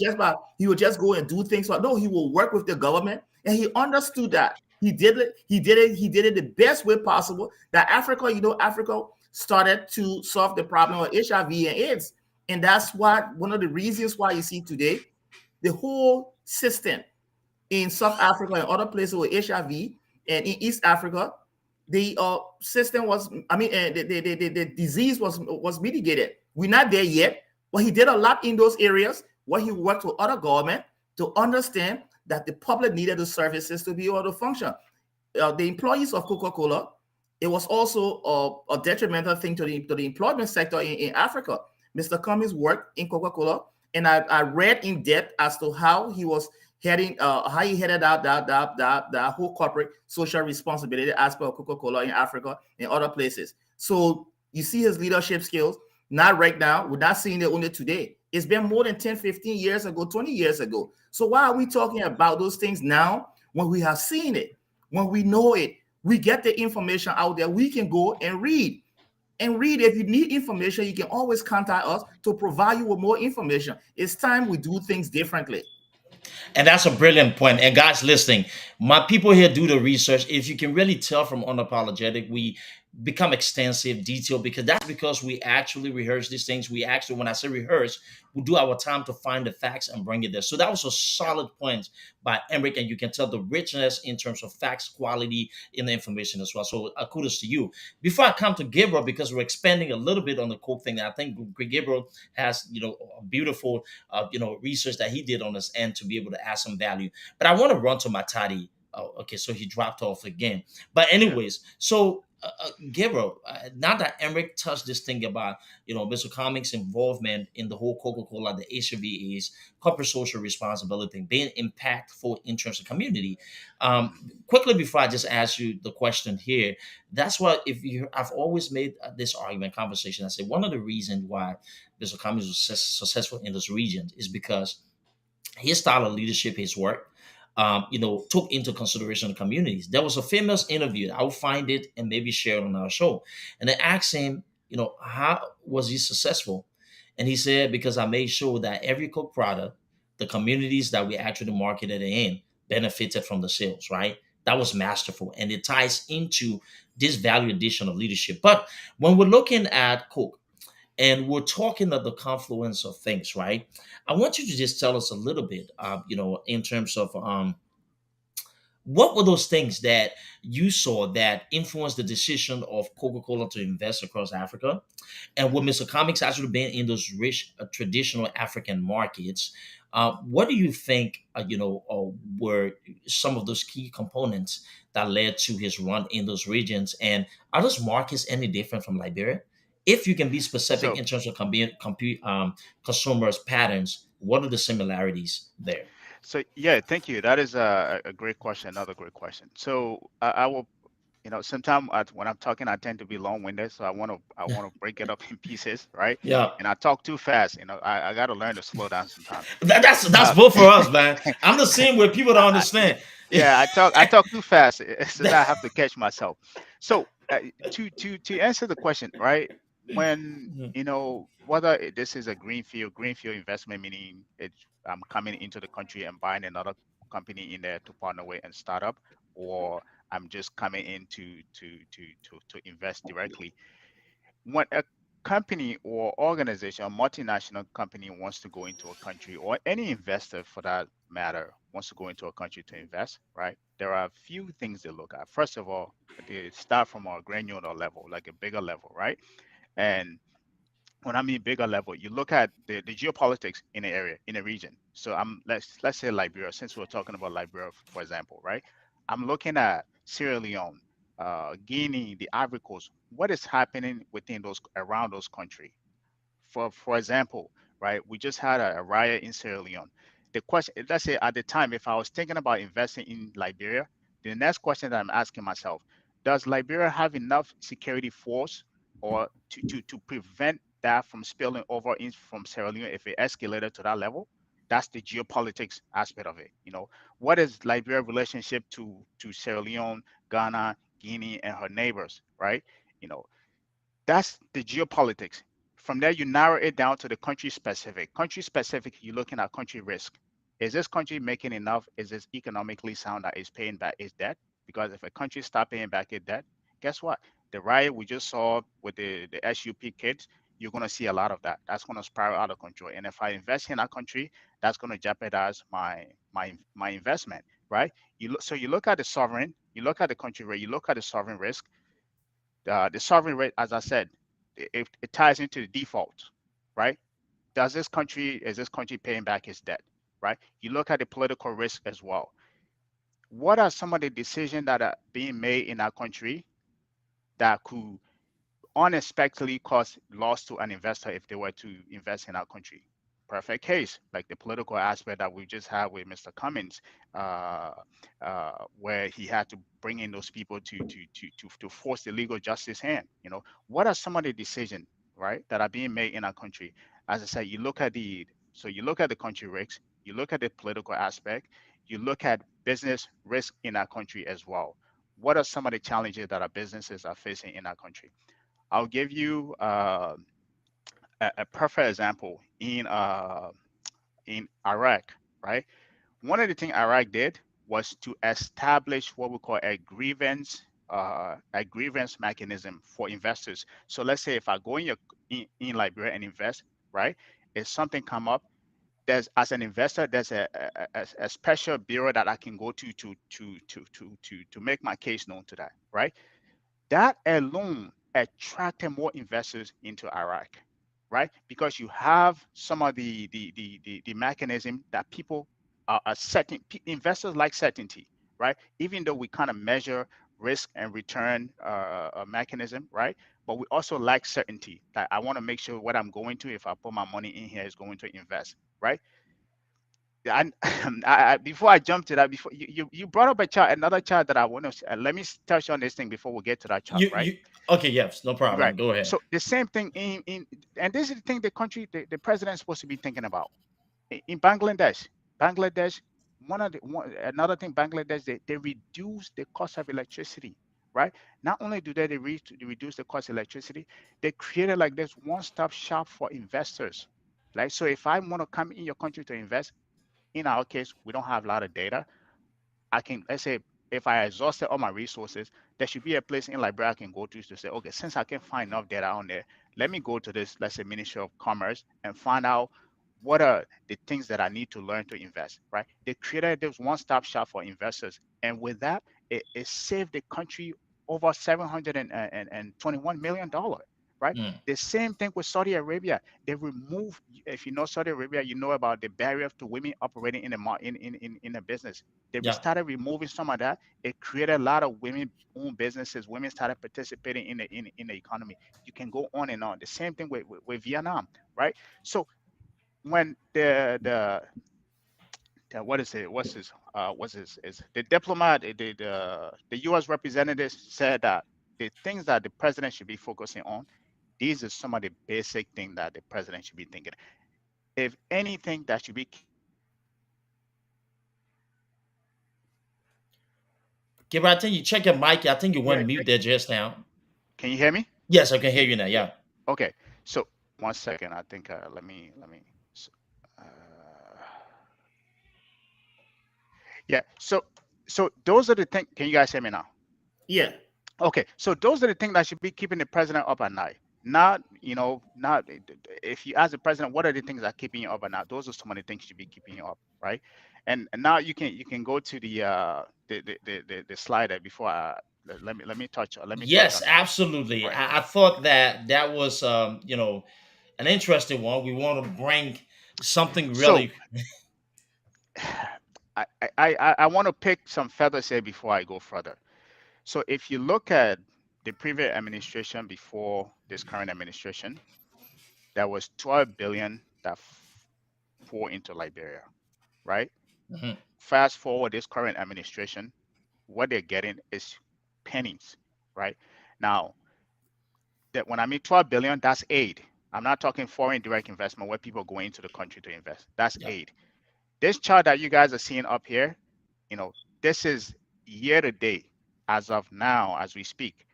Speaker 2: he would just go and do things? But no, he will work with the government, and he understood that. He did it the best way possible. That Africa started to solve the problem of HIV and AIDS. And that's one of the reasons why you see today the whole system in South Africa and other places with HIV, and in East Africa, the system was, the disease was mitigated. We're not there yet, but he did a lot in those areas where he worked with other government to understand that the public needed the services to be able to function. The employees of Coca-Cola, it was also a detrimental thing to the employment sector in Africa. Mr. Cummings worked in Coca-Cola, and I read in depth as to how he was heading, how he headed out that whole corporate social responsibility aspect of Coca-Cola in Africa and other places. So you see his leadership skills. Not right now. We're not seeing it only today. It's been more than 10, 15 years ago, 20 years ago. So why are we talking about those things now when we have seen it, when we know it? We get the information out there. We can go and read. If you need information, you can always contact us to provide you with more information. It's time we do things differently.
Speaker 1: And that's a brilliant point. And guys listening, my people here do the research. If you can really tell from Unapologetic, become extensive, detailed, because that's because we actually rehearse these things. We actually, when I say rehearse, we do our time to find the facts and bring it there. So that was a
Speaker 3: Yeah.
Speaker 1: solid point by Emric, and you can tell the richness in terms of facts, quality in the information as well. So kudos to you. Before I come to Gabriel, because we're expanding a little bit on the Coke thing, I think Gabriel has, a beautiful, research that he did on this end to be able to add some value. But I want to run to Matadi. Oh, okay, so he dropped off again. But
Speaker 3: Yeah.
Speaker 1: anyways, so Gabriel, now that Emric touched this thing about Mr. Cummings' involvement in the whole Coca-Cola, the HVAs, corporate social responsibility thing, being impactful in terms of community. Um,
Speaker 3: Mhm.
Speaker 1: quickly before I just ask you the question here, that's what if you I've always made this argument conversation. I say one of the reasons why Mr. Cummings was successful in this region is because his style of leadership, his work, took into consideration the communities. There was a famous interview. I'll find it and maybe share it on our show. And they asked him, how was he successful? And he said, because I made sure that every Coke product, the communities that we actually marketed it in, benefited from the sales, right? That was masterful. And it ties into this value addition of leadership. But when we're looking at Coke, and we're talking of the confluence of things, right? I want you to just tell us a little bit, in terms of what were those things that you saw that influenced the decision of Coca-Cola to invest across Africa, and with
Speaker 3: Mhm.
Speaker 1: Mr. Comics actually being in those rich traditional African markets. What do you think, were some of those key components that led to his run in those regions? And are those markets any different from Liberia? If you can be specific
Speaker 3: So
Speaker 1: in terms of consumers' patterns, what are the similarities there?
Speaker 3: so yeah, thank you. That is a great question. Another great question. So I will, sometimes when I'm talking, I tend to be long-winded, so I want to break it up in pieces, right?
Speaker 1: Yeah,
Speaker 3: And I talk too fast. I got to learn to slow down sometimes.
Speaker 1: that's
Speaker 3: Uh,
Speaker 1: both for us, man. I'm the same way. People don't
Speaker 3: yeah,
Speaker 1: understand.
Speaker 3: yeah, I talk too fast, so that I have to catch myself. So to answer the question, right? When whether this is a greenfield investment, meaning I'm coming into the country and buying another company in there to partner with and start up, or I'm just coming in to invest directly. When a company or organization, a multinational company wants to go into a country, or any investor for that matter wants to go into a country to invest, right? There are a few things they look at. First of all, they start from a granular level, like a bigger level, right? And when I mean bigger level, you look at the geopolitics in the area, in a region. So let's say Liberia, since we're talking about Liberia, for example, right? I'm looking at Sierra Leone, Guinea, the Ivory Coast. What is happening within those around those countries? For example, right, we just had a riot in Sierra Leone. The question, let's say at the time, if I was thinking about investing in Liberia, the next question that I'm asking myself, does Liberia have enough security force or to prevent that from spilling over in from Sierra Leone if it escalated to that level? That's the geopolitics aspect of it. What is Liberia relationship to Sierra Leone, Ghana, Guinea, and her neighbors, right? You know, that's the geopolitics. From there, you narrow it down to the country specific. Country specific, you're looking at country risk. Is this country making enough? Is this economically sound that is paying back its debt? Because if a country stop paying back its debt, guess what? The riot we just saw with the SUP kids, you're going to see a lot of that. That's going to spiral out of control. And if I invest in that country, that's going to jeopardize my investment, right? So you look at the sovereign, you look at the country rate, you look at the sovereign risk, the sovereign rate, as I said, it ties into the default, right? Is this country paying back its debt, right? You look at the political risk as well. What are some of the decisions that are being made in our country that could unexpectedly cause loss to an investor if they were to invest in our country? Perfect case, like the political aspect that we just had with Mr. Cummings, uh, where he had to bring in those people to force the legal justice hand. What are some of the decisions, right, that are being made in our country? As I said, you look at the country risks, you look at the political aspect, you look at business risk in our country as well. What are some of the challenges that our businesses are facing in our country? I'll give you a perfect example in Iraq, right? One of the things Iraq did was to establish what we call a grievance. a grievance mechanism for investors. So let's say if I go in Liberia and invest, right? If something come up, there's as an investor, there's a special bureau that I can go to make my case known to that, right? That alone attracted more investors into Iraq, right? Because you have some of the mechanism that people are setting. Investors like certainty, right? Even though we kind of measure risk and return mechanism, right? But we also like certainty. That I want to make sure what I'm going to, if I put my money in here, is going to invest, right? And before I jump to that, before you brought up a chart, another chart that I want to let me touch on this thing before we get to that chart, right?
Speaker 1: You okay? Yes, no problem.
Speaker 3: Right.
Speaker 1: Go ahead.
Speaker 3: So the same thing and this is the thing the president is supposed to be thinking about in Bangladesh. Bangladesh, another thing, Bangladesh, they reduce the cost of electricity, right? Not only do they reduce the cost of electricity, they created like this one-stop shop for investors. Like, so if I want to come in your country to invest, in our case, we don't have a lot of data. I can, let's say, if I exhausted all my resources, there should be a place in Liberia I can go to say, okay, since I can find enough data on there, let me go to this, let's say, Ministry of Commerce and find out what are the things that I need to learn to invest, right? They created this one-stop shop for investors. And with that, it saved the country over $721 million, right?
Speaker 1: Mm,
Speaker 3: The same thing with Saudi Arabia. They removed, if you know Saudi Arabia, you know about the barrier to women operating in in a business. They
Speaker 1: yeah.
Speaker 3: started removing some of that. It created a lot of women-owned businesses. Women started participating in the economy. You can go on and on. The same thing with Vietnam, right? So when the what is it? What's his is the diplomat, the U.S. representative said that the things that the president should be focusing on, these are some of the basic things that the president should be thinking. If anything, that should be keeping the president up at night.
Speaker 1: Gabriel, I think you check your mic. I think you
Speaker 3: Yeah,
Speaker 1: went mute there just now.
Speaker 3: can you hear me?
Speaker 1: Yes, I can hear you now.
Speaker 3: Yeah.
Speaker 1: Yeah.
Speaker 3: Okay. So 1 second. I think let me. Uh, yeah. So those are the things. Can you guys hear me now?
Speaker 2: Yeah.
Speaker 3: Okay, so those are the things that should be keeping the president up at night. Not, not if you ask the president, what are the things that are keeping you up at night? Those are some of the things should be keeping you up, right? And now you can go to the slide there before let me touch
Speaker 1: Yes,
Speaker 3: on that.
Speaker 1: absolutely.
Speaker 3: Right.
Speaker 1: I thought that was an interesting one. We want to bring something
Speaker 3: So
Speaker 1: really.
Speaker 3: I want to pick some feathers here before I go further. So if you look at the previous administration before this current administration, there was 12 billion that pour into Liberia, right?
Speaker 1: Mhm.
Speaker 3: Fast forward this current administration, what they're getting is pennies, right? Now, that when I mean 12 billion, that's aid. I'm not talking foreign direct investment where people go into the country to invest. That's
Speaker 1: Yeah.
Speaker 3: aid. This chart that you guys are seeing up here, this is year to date as of now, as we speak.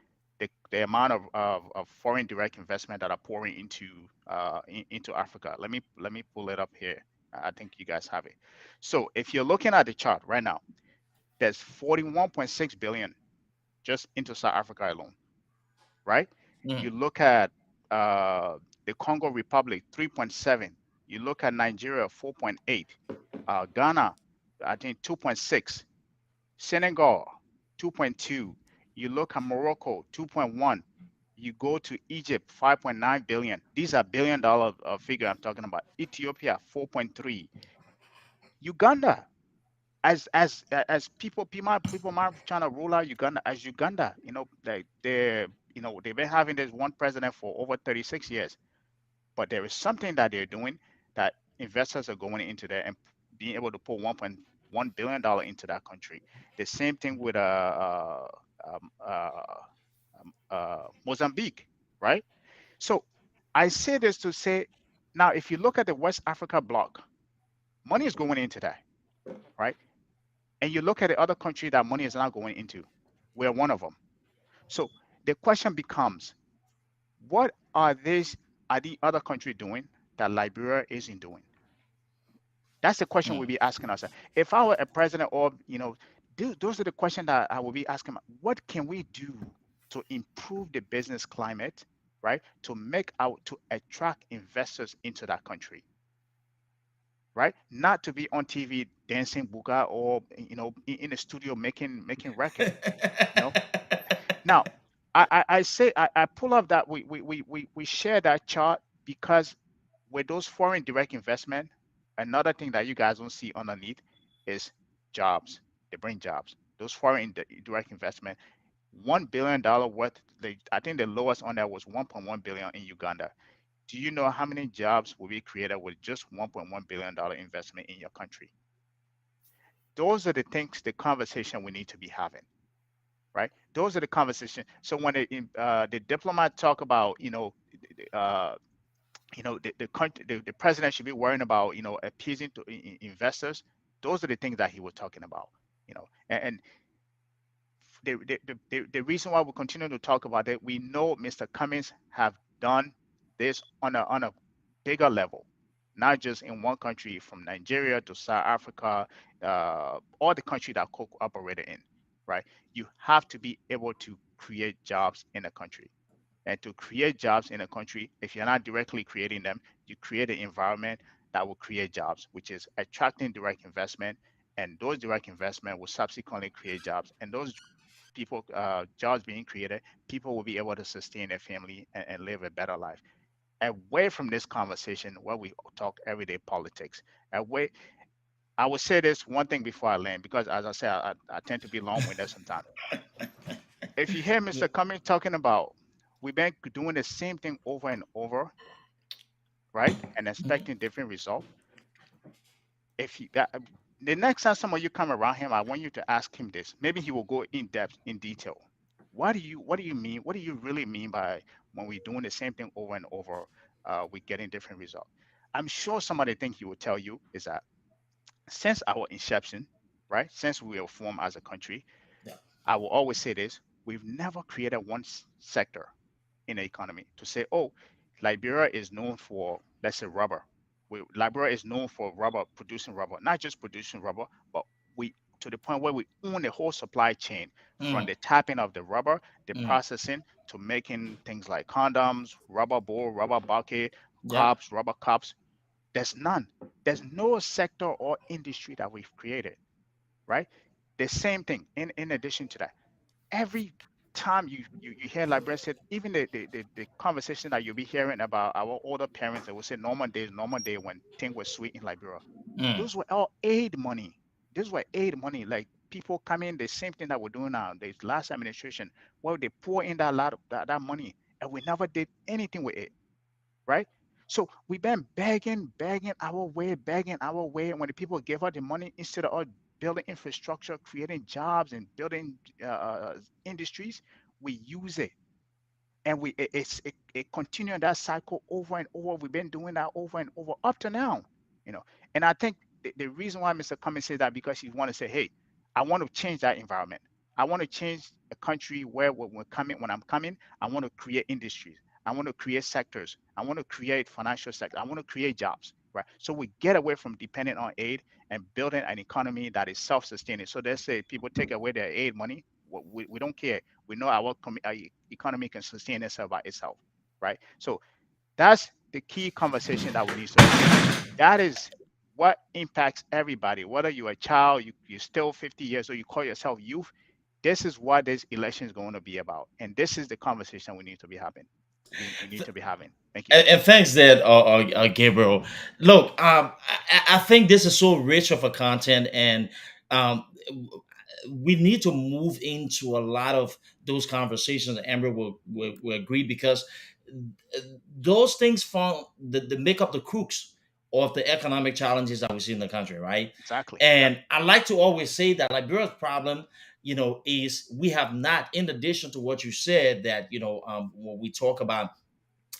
Speaker 3: The amount of foreign direct investment that are pouring into Africa. Let me pull it up here. I think you guys have it. So if you're looking at the chart right now, there's 41.6 billion just into South Africa alone, right?
Speaker 1: Mhm.
Speaker 3: You look at the Congo Republic, 3.7. You look at Nigeria, 4.8. Ghana, I think 2.6. Senegal, 2.2. You look at Morocco, 2.1. You go to Egypt, 5.9 billion. These are billion-dollar figure I'm talking about. Ethiopia, 4.3. Uganda, as people might trying to rule out Uganda as Uganda. They've been having this one president for over 36 years, but there is something that they're doing that investors are going into there and being able to put $1.1 billion into that country. The same thing with um, uh, Mozambique, right? So I say this to say, now if you look at the West Africa bloc, money is going into that, right? And you look at the other country that money is not going into, we're one of them. So the question becomes, what are the other country doing that Liberia isn't doing? That's the question
Speaker 1: Mm.
Speaker 3: we'll be asking ourselves. If I were a president or those are the questions that I will be asking. What can we do to improve the business climate, right? To attract investors into that country, right? Not to be on TV dancing buga or in the studio making record, you know. Now, I pull up that we share that chart because with those foreign direct investment, another thing that you guys don't see underneath is jobs. They bring jobs. Those foreign direct investment, $1 billion worth. I think the lowest on that was 1.1 billion in Uganda. Do you know how many jobs will be created with just $1.1 billion investment in your country? Those are the things, the conversation we need to be having, right? Those are the conversations. So when the diplomat talk about, uh, the country, the president should be worrying about, appeasing to investors. Those are the things that he was talking about, and the reason why we continue to talk about it, we know Mr. Cummings have done this on a bigger level, not just in one country, from Nigeria to South Africa, all the country that Coke operated in, right? You have to be able to create jobs in a country. And to create jobs in a country, if you're not directly creating them, you create an environment that will create jobs, which is attracting direct investment. And those direct investment will subsequently create jobs. And those people, jobs being created, people will be able to sustain their family and live a better life. Away from this conversation where we talk everyday politics, away, I will say this one thing before I land, because as I said, I tend to be long-winded sometimes. If you hear
Speaker 1: Yeah.
Speaker 3: Mr. Cummings talking about we've been doing the same thing over and over, right, and expecting different results, if he that the next time some of you come around him, I want you to ask him this. Maybe he will go in depth, in detail. What do you mean? What do you really mean by when we're doing the same thing over and over, we're getting different results? I'm sure some of the things he will tell you is that since our inception, right, since we were formed as a country,
Speaker 1: Yeah.
Speaker 3: I will always say this: we've never created one sector in the economy to say, oh, Liberia is known for, let's say, rubber. Liberia is known for rubber, producing rubber, not just producing rubber, but we to the point where we own the whole supply chain, from
Speaker 1: Mm,
Speaker 3: the tapping of the rubber, the
Speaker 1: mm.
Speaker 3: processing, to making things like condoms, rubber bowl, rubber bucket,
Speaker 1: Yep.
Speaker 3: cups, rubber cups. There's none. There's no sector or industry that we've created, right? The same thing. In addition to that, every time you hear Liberia said, even the conversation that you'll be hearing about our older parents that will say normal day when things were sweet in Liberia,
Speaker 1: Mm.
Speaker 3: those were all aid money. Those were aid money. Like people come in, the same thing that we're doing now, the last administration, where they pour in that lot of that money, and we never did anything with it, right? So we've been begging our way. And when the people give us the money, instead of us building infrastructure, creating jobs, and building industries, we use it, and it continue that cycle over and over. We've been doing that over and over up to now, you know. And I think the reason why Mr. Cummings says that, because he want to say, hey, I want to change that environment. I want to change a country where when I'm coming, I want to create industries. I want to create sectors. I want to create financial sector. I want to create jobs, right? So we get away from depending on aid and building an economy that is self-sustaining. So they say people take away their aid money. We don't care. We know our economy can sustain itself by itself, right? So that's the key conversation that we need to have. That is what impacts everybody, whether you're a child, you're still 50 years old, you call yourself youth. This is what this election is going to be about. And this is the conversation we need to be having. We need to be having. Thank you.
Speaker 1: And thanks, that Gabriel. Look, I think this is so rich of a content, and um, we need to move into a lot of those conversations. Amber will agree, because those things form the make up the crux of the economic challenges that we see in the country, right?
Speaker 3: Exactly. Yep.
Speaker 1: And I like to always say that Liberia's problem, is we have not, in addition to what you said, that when we talk about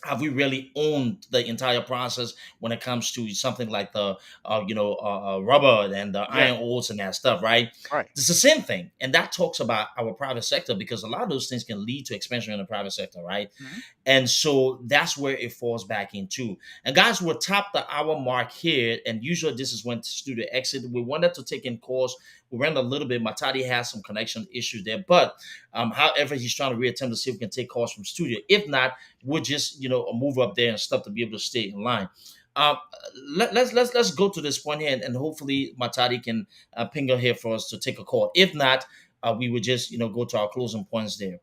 Speaker 1: have we really owned the entire process when it comes to something like the rubber and the
Speaker 3: Yeah.
Speaker 1: iron ores and that stuff, right?
Speaker 3: Right.
Speaker 1: It's the same thing, and that talks about our private sector, because a lot of those things can lead to expansion in the private sector, right?
Speaker 3: Mhm.
Speaker 1: And so that's where it falls back into. And guys, we'll top the hour mark here, and usually this is when studio exit. We wanted to take in calls. We ran a little bit. Matadi has some connection issues there, but however, he's trying to reattempt to see if we can take calls from studio. If not, we'll just move up there and stuff to be able to stay in line. Um, let's go to this point here, and hopefully Matadi can ping her here for us to take a call. If not, we would just go to our closing points there.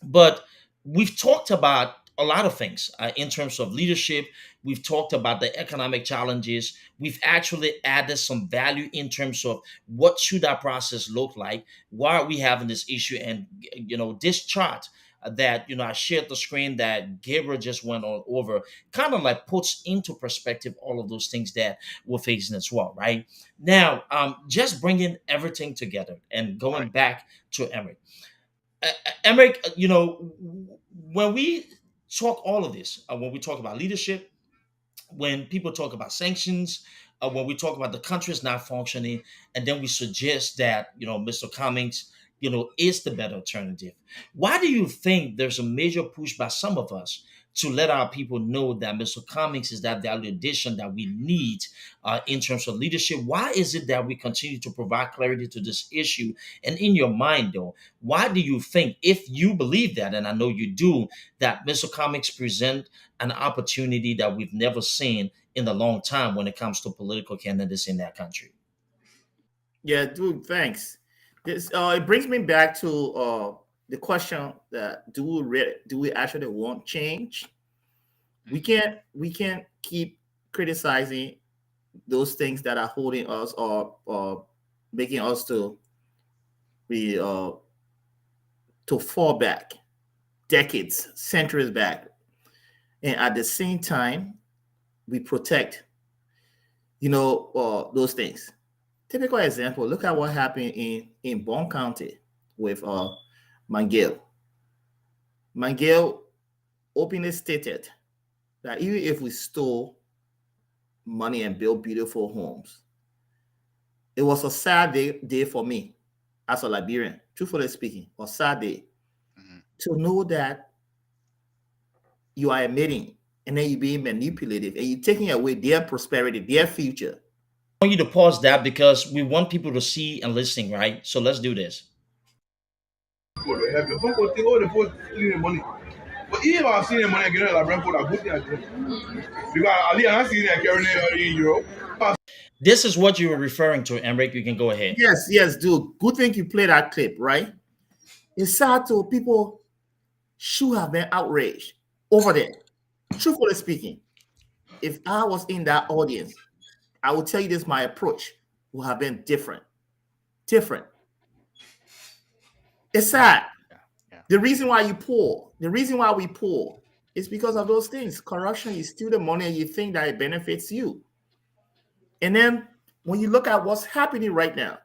Speaker 1: But we've talked about a lot of things in terms of leadership. We've talked about the economic challenges. We've actually added some value in terms of what should that process look like. Why are we having this issue? And this chart that I shared the screen that Gabriel just went on over kind of like puts into perspective all of those things that we're facing as well. Right now, just bringing everything together and going
Speaker 3: Right.
Speaker 1: back to Emmerich. Emmerich, when we talk all of this, when we talk about leadership, when people talk about sanctions, when we talk about the countries not functioning, and then we suggest that Mr. Cummings, is the better alternative. Why do you think there's a major push by some of us to let our people know that Mr. Cummings is that value addition that we need in terms of leadership? Why is it that we continue to provide clarity to this issue? And in your mind, though, why do you think, if you believe that, and I know you do, that Mr. Cummings present an opportunity that we've never seen in a long time when it comes to political candidates in that country?
Speaker 2: Yeah, dude, thanks. This it brings me back to the question that do we actually want change? We can't keep criticizing those things that are holding us or making us to be to fall back decades, centuries back, and at the same time we protect those things. Typical example, look at what happened in Bond County with Mangale. Mangale openly stated that even if we stole money and built beautiful homes, it was a sad day for me as a Liberian, truthfully speaking, a sad day
Speaker 3: Mhm.
Speaker 2: to know that you are admitting and then you're being manipulated and you're taking away their prosperity, their future.
Speaker 1: I want you to pause that because we want people to see and listening, right? So let's do this.
Speaker 9: Some people think, oh, the post stealing the money. But even if I see the money, I get it, like Brentford, I put it. Because Ali, I'm seeing it carrying it in Europe.
Speaker 1: This is what you were referring to, Emmerich. You can go ahead.
Speaker 2: Yes, dude. Good thing you play that clip, right? It's sad to people should have been outraged over there. Truthfully speaking, if I was in that audience, I will tell you this: my approach would have been different. Different. It's sad.
Speaker 3: Yeah.
Speaker 2: The reason why we poor is because of those things. Corruption, you steal the money and you think that it benefits you. And then when you look at what's happening right now,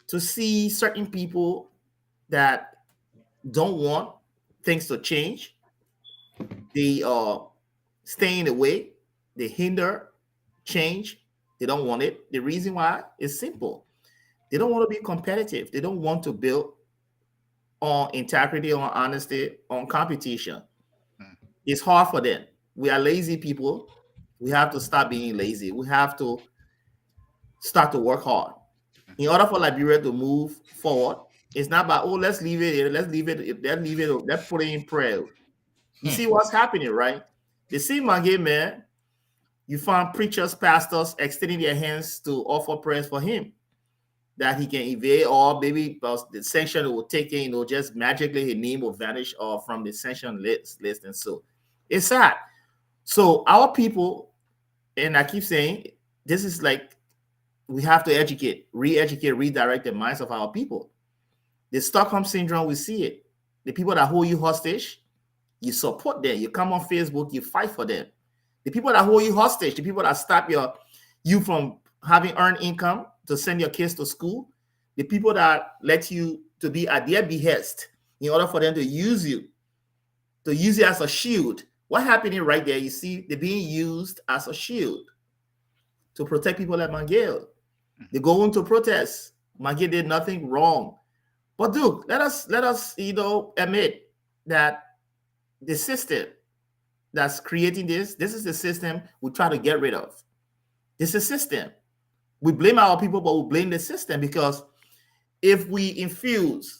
Speaker 2: to see certain people that don't want things to change, they stay in the way, they hinder change, they don't want it. The reason why is simple. They don't want to be competitive. They don't want to build on integrity, on honesty, on competition.
Speaker 3: Mm.
Speaker 2: It's hard for them. We are lazy people. We have to stop being lazy. We have to start to work hard. In order for Liberia to move forward, it's not about, oh, let's leave it, let's put it in prayer. You see what's happening, right? The same man, you find preachers, pastors extending their hands to offer prayers for him that he can evade, or maybe the sanction will take in, just magically his name will vanish from the sanction list. And so it's sad. So our people, and I keep saying, this is like, we have to educate, re-educate, redirect the minds of our people. The Stockholm syndrome, we see it. The people that hold you hostage, you support them. You come on Facebook, you fight for them. The people that hold you hostage, the people that stop you from having earned income to send your kids to school, the people that let you to be at their behest in order for them to use you as a shield What happening right there? You see, they're being used as a shield to protect people like Mangale. They go into protest. Mangale did nothing wrong. But Duke, let us admit that the system that's creating this is the system we try to get rid of. This is a system. We blame our people, but we blame the system, because if we infuse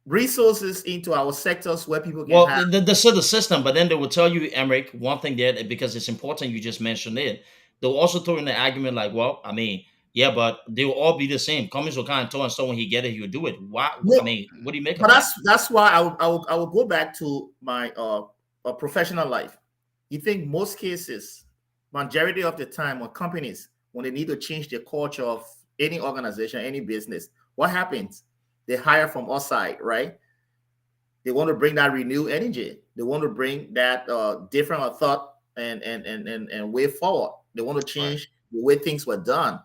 Speaker 2: resources into our sectors where people can have.
Speaker 1: This is the system, but then they will tell you, Emmerich, one thing there, because it's important you just mentioned it. They'll also throw in the argument like, well, I mean, yeah, but they will all be the same. Cummings will kind of tell, and so when he get it, he will do it. Why? I mean, what do you make of that?
Speaker 2: That's why I will go back to my professional life. You think most cases, majority of the time, when companies, when they need to change the culture of any organization, any business, what happens? They hire from outside, right? They want to bring that renewed energy. They want to bring that different thought and way forward. They want to change the way things were done.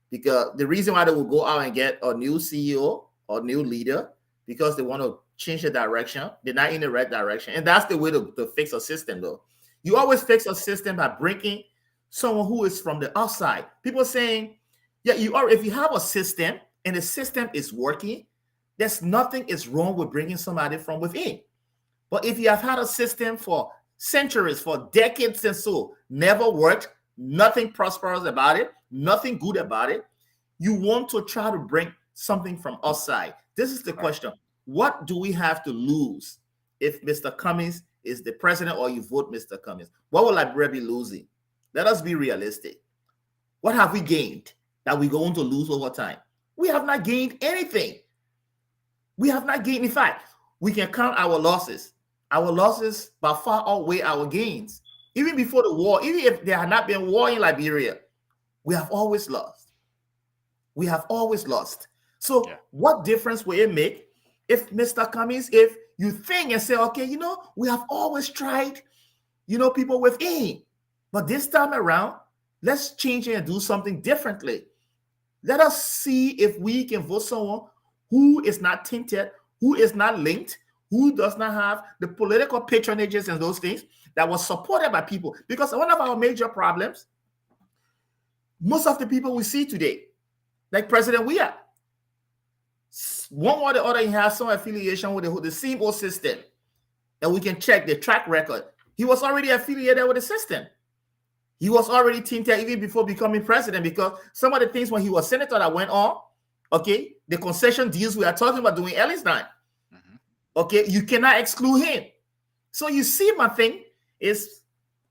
Speaker 2: Because the reason why they will go out and get a new CEO or new leader, because they want to change the direction. They're not in the right direction. And that's the way to fix a system, though. You always fix a system by bringing someone who is from the outside. People saying, yeah, if you have a system and the system is working, there's nothing is wrong with bringing somebody from within. But if you have had a system for centuries, for decades and so, never worked, nothing prosperous about it, nothing good about it, you want to try to bring something from outside. This is the question. What do we have to lose if Mr. Cummings is the president, or you vote Mr. Cummings? What will Liberia be losing? Let us be realistic. What have we gained that we're going to lose over time? We have not gained anything. We have not gained. In fact, we can count our losses. Our losses by far outweigh our gains. Even before the war, even if there had not been war in Liberia, we have always lost. We have always lost. So what difference will it make if Mr. Cummings, if you think and say, okay, we have always tried, people within, but this time around, let's change it and do something differently. Let us see if we can vote someone who is not tainted, who is not linked, who does not have the political patronages and those things that was supported by people. Because one of our major problems, most of the people we see today, like President Weah, one or the other, he has some affiliation with the same old system. And we can check the track record. He was already affiliated with the system. He was already tainted even before becoming president, because some of the things when he was senator that went on, okay, the concession deals we are talking about doing Ellie's time. Okay, you cannot exclude him. So you see, my thing is,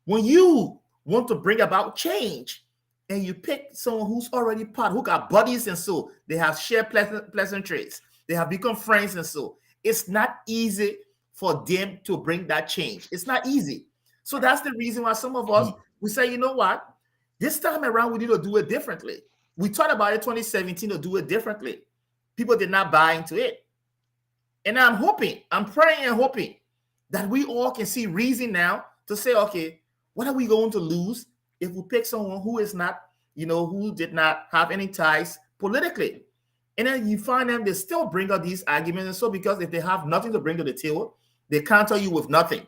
Speaker 2: when you want to bring about change and you pick someone who's already part, who got buddies and so, they have shared pleasant traits, they have become friends and so, it's not easy for them to bring that change. It's not easy. So that's the reason why some of us, we say, you know what, this time around we need to do it differently. We thought about it 2017 to do it differently. People did not buy into it. And I'm hoping, I'm praying and hoping that we all can see reason now to say, okay, what are we going to lose if we pick someone who is not, who did not have any ties politically? And then you find them, they still bring up these arguments. And so, because if they have nothing to bring to the table, they counter you with nothing.